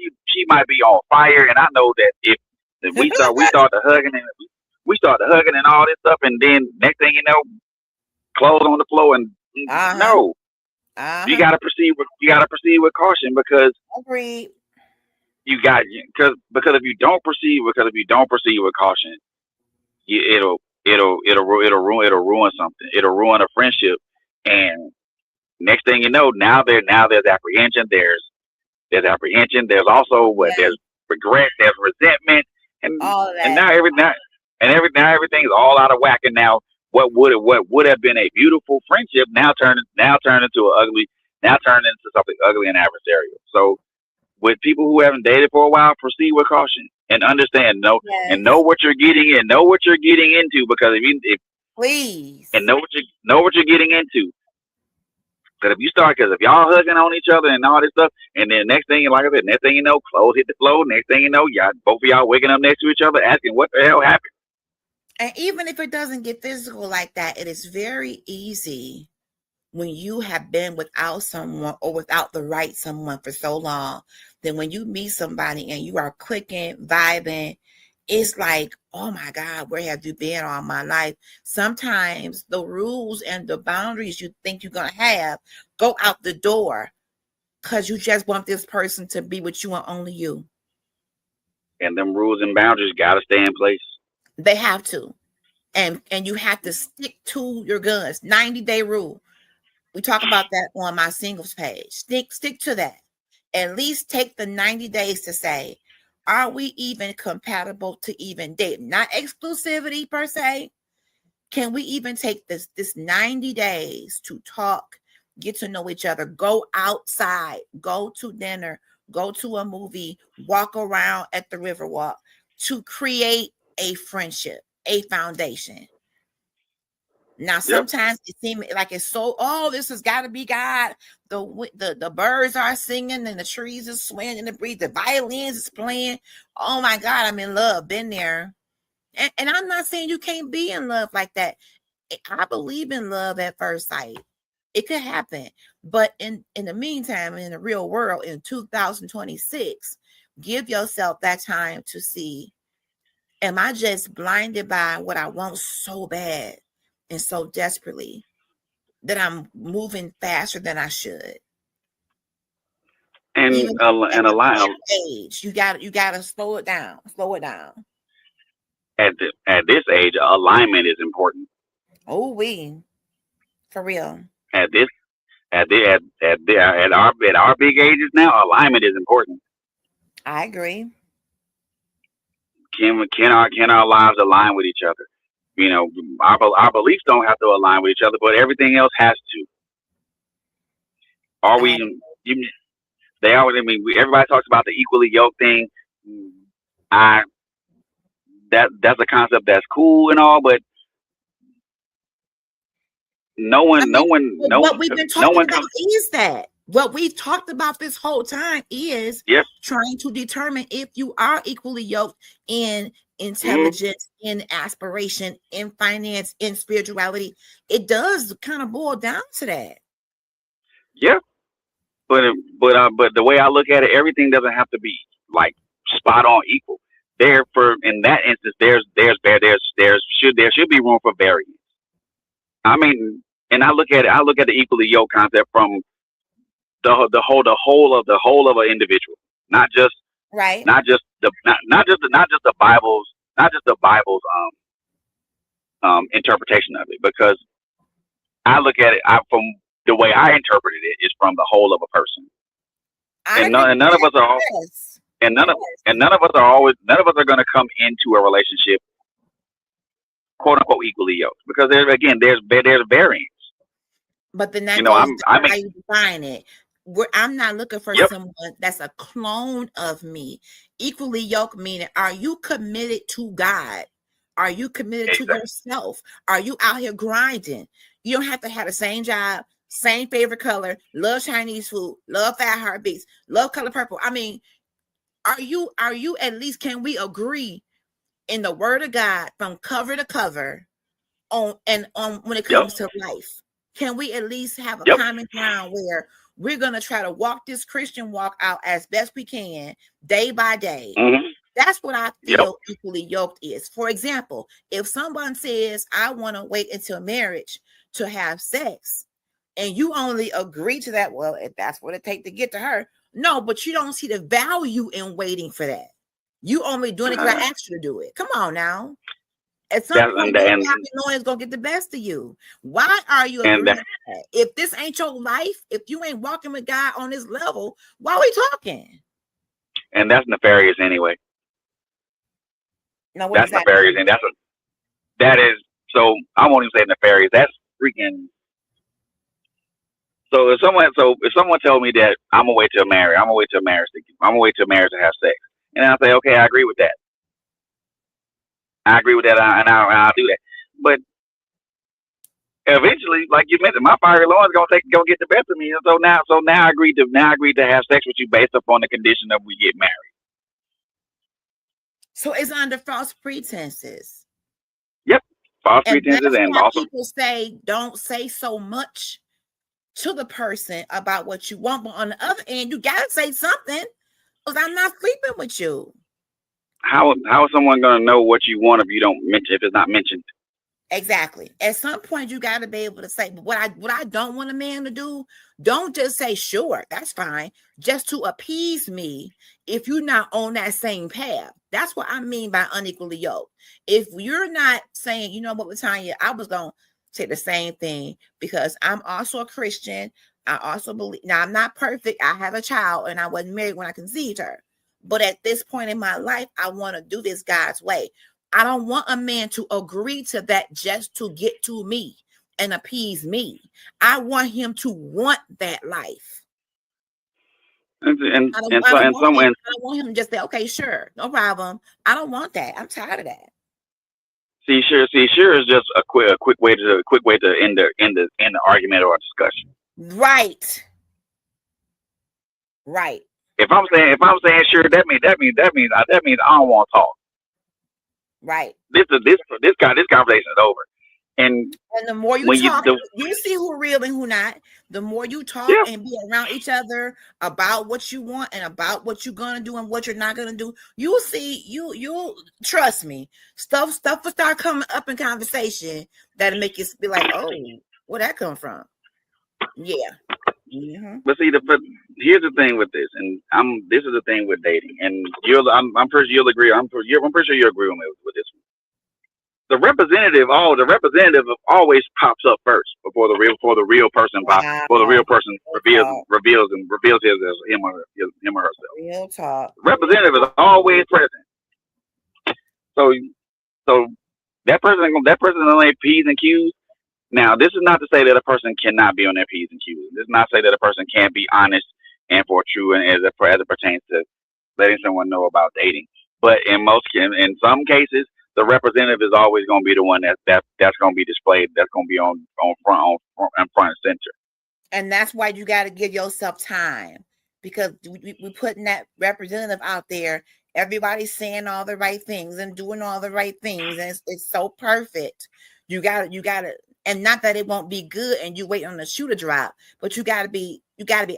be on fire, and I know that if we start the hugging and all this stuff, and then next thing you know, clothes on the floor, and no, you gotta proceed with caution, because because if you don't proceed with caution, it'll ruin something. It'll ruin a friendship. And next thing you know, now there's apprehension. There's also there's regret. There's resentment, and now everything's all out of whack. And now what would have been a beautiful friendship now turned into something ugly and adversarial. So with people who haven't dated for a while, proceed with caution and understand, and know what you're getting in, know what you're getting into, because know what you're getting into. Because if y'all hugging on each other and all this stuff, and then next thing you know, clothes hit the floor. Next thing you know, both of y'all waking up next to each other, asking what the hell happened. And even if it doesn't get physical like that, it is very easy when you have been without someone or without the right someone for so long. Then when you meet somebody and you are clicking, vibing, it's like, oh my God, where have you been all my life? Sometimes the rules and the boundaries you think you're going to have go out the door because you just want this person to be with you and only you. And them rules and boundaries got to stay in place. They have to. And you have to stick to your guns. 90-day rule. We talk about that on my singles page. Stick to that. At least take the 90 days to say, are we even compatible to even date? Not exclusivity per se. Can we even take this 90 days to talk, get to know each other, go outside, go to dinner, go to a movie, walk around at the Riverwalk to create a friendship, a foundation? Now, sometimes it seems like it's so, this has got to be God. The birds are singing and the trees are swaying in the breeze. The violins is playing. Oh my God, I'm in love. Been there. And I'm not saying you can't be in love like that. I believe in love at first sight. It could happen. But in the meantime, in the real world, in 2026, give yourself that time to see, am I just blinded by what I want so bad and so desperately that I'm moving faster than I should? And age, you got to slow it down. At this age, alignment is important. Oh, for real. At our big ages now, alignment is important. I agree. Can our lives align with each other? You know, our beliefs don't have to align with each other, but everything else has to. Are I we? They always. I mean, everybody talks about the equally yoked thing. I that's a concept that's cool and all, but no I one, no mean, one, what we've been no talking one about comes. is that. What we've talked about this whole time is Yes. trying to determine if you are equally yoked in Mm-hmm. intelligence, in aspiration, in finance, in spirituality. It does kind of boil down to that. Yeah. But the way I look at it, everything doesn't have to be like spot on equal. There for in that instance, there should be room for variance. I mean, and I look at it. I look at the equally yoked concept from the whole of an individual, not just Right. not just the Bible's interpretation of it, because I look at it from the way I interpreted it is from the whole of a person, I and agree none, with and none of that. us are Yes. and none Yes. of and none of us are going to come into a relationship quote unquote equally yoked, because there's variance. But then You that know, goes down I to mean, how you define it. I'm not looking for yep, someone that's a clone of me. Equally yoked meaning, are you committed to God? Are you committed to exactly. yourself? Are you out here grinding? You don't have to have the same job, same favorite color, love Chinese food, love fat heartbeats, love color purple. I mean, are you at least, can we agree in the word of God from cover to cover on when it Yep, comes to life? Can we at least have a yep, common ground where we're going to try to walk this Christian walk out as best we can day by day? hmm, That's what I yep, feel equally yoked is. For example, if someone says, I want to wait until marriage to have sex, and you only agree to that, well, if that's what it takes to get to her, no, but you don't see the value in waiting for that. You only doing it because I uh, asked you to do it. Come on now. At some that point, your family knowing is gonna get the best of you. Why are you and agreeing that to that? If this ain't your life, if you ain't walking with God on this level, why are we talking? and that's nefarious anyway. Now, what does That's that nefarious, mean? and that is so. I won't even say nefarious. That's freaking. If someone told me that I'm gonna wait till marriage, I'm gonna wait till marriage to have sex, and I say, okay, I agree with that. I agree with that, and I'll do that. But eventually, like you mentioned, my fiery Lord's gonna get the best of me, and so now I agreed to have sex with you based upon the condition that we get married. So it's under false pretenses. Yep, false And pretenses, that's and why also people say don't say so much to the person about what you want. But on the other end, you gotta say something, because I'm not sleeping with you. how is someone gonna know what you want if it's not mentioned? Exactly. At some point, you got to be able to say, but what I don't want a man to do, don't just say sure, that's fine, just to appease me. If you're not on that same path, that's what I mean by unequally yoked. If you're not saying, you know what, Latanya, I was gonna say the same thing, because I'm also a Christian. I also believe, now I'm not perfect. I have a child, and I wasn't married when I conceived her. But at this point in my life, I want to do this God's way. I don't want a man to agree to that just to get to me and appease me. I want him to want that life. And I don't, and I so don't and want him. someone I don't want him to just say, okay, sure, no problem. I don't want that. I'm tired of that. sure is just a quick way to end the argument or a discussion. Right. Right. If I'm saying sure, that means I don't want to talk. Right. This conversation is over. And And the more you when you talk, you see who real and who not. The more you talk yeah, and be around each other about what you want and about what you're gonna do and what you're not gonna do, you'll see. You'll trust me. Stuff will start coming up in conversation that'll make you be like, oh, where that come from? Yeah. Mm-hmm. but here's the thing with this, and this is the thing with dating, and I'm pretty sure you'll agree. I'm pretty sure you'll agree with me with this one. the representative always pops up first before the real person reveals his him or herself. Real talk. The representative is always present. So that person on their P's and Q's. Now, this is not to say that a person cannot be on their P's and Q's. This is not to say that a person can't be honest and true and as it pertains to letting someone know about dating. But in some cases, the representative is always going to be the one that's going to be displayed. That's going to be on front and center. And that's why you got to give yourself time, because we putting that representative out there. Everybody's saying all the right things and doing all the right things, and it's so perfect. You got to, and not that it won't be good and you wait on the shoe to drop, but you got to be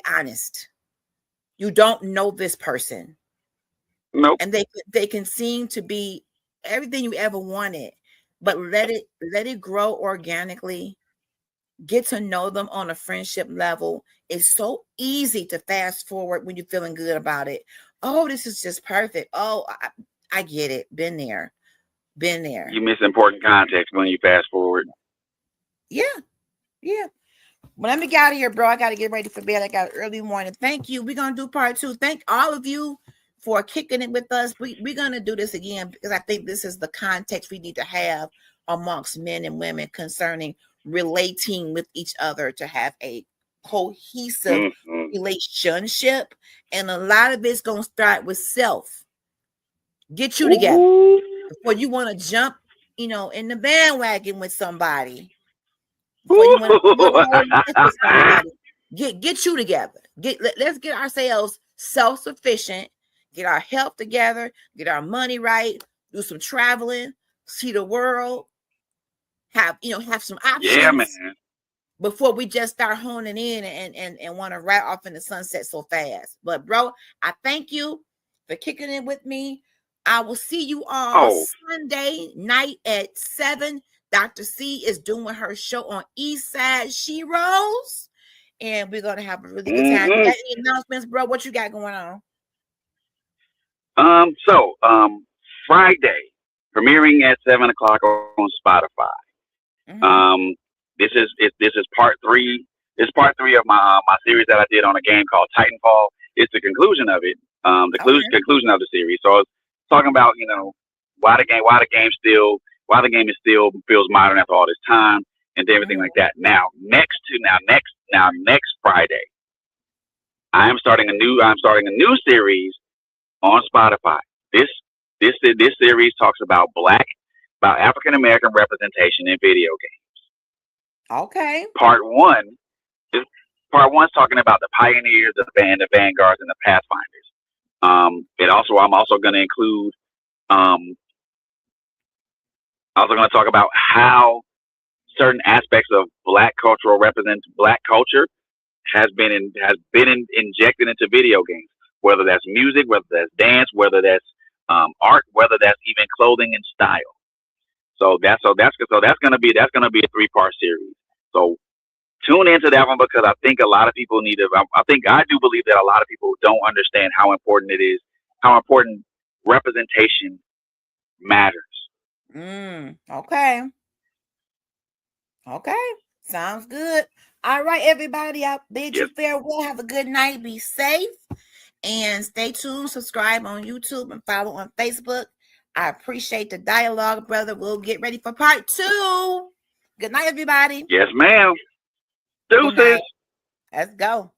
honest. You don't know this person. Nope. And they can seem to be everything you ever wanted, but let it grow organically. Get to know them on a friendship level. It's so easy to fast forward when you're feeling good about it. Oh, this is just perfect. Oh, I get it. Been there. You miss important context when you fast forward. Yeah. Well, let me get out of here, bro. I got to get ready for bed. I got an early morning. Thank you. We're going to do part 2. Thank all of you for kicking it with us. We're going to do this again because I think this is the context we need to have amongst men and women concerning relating with each other to have a cohesive relationship. And a lot of it's going to start with self. Get you together before you want to jump, in the bandwagon with somebody. Before you want to with somebody. Get you together. Let's get ourselves self-sufficient. Get our health together, get our money right, do some traveling, see the world, have some options. Yeah, man. Before we just start honing in and want to ride off in the sunset so fast. But bro, I thank you for kicking in with me. I will see you all Sunday night at 7. Dr. C is doing her show on Eastside She Rose. And we're gonna have a really good time. You got any announcements, bro? What you got going on? Friday, premiering at 7 o'clock on Spotify. This is part 3. It's part 3 of my series that I did on a game called Titanfall. It's the conclusion of it. Conclusion of the series. So it's talking about why the game still feels modern after all this time and everything like that. Now next Friday, I'm starting a new series on Spotify. This series talks about African American representation in video games. Okay. Part 1 is talking about the pioneers, the vanguards, and the pathfinders. I'm also going to include. I'm also going to talk about how certain aspects of Black culture has been injected into video games. Whether that's music, whether that's dance, whether that's art, whether that's even clothing and style. So that's gonna be a 3-part series. So tune into that one because I think a lot of people I do believe that a lot of people don't understand how important it is, how important representation matters. Okay. Sounds good. All right, everybody. I bid you farewell. Have a good night. Be safe. And stay tuned, subscribe on YouTube and follow on Facebook. I appreciate the dialogue, brother. We'll get ready for part 2. Good night, everybody. Yes, ma'am. Deuces. Let's go.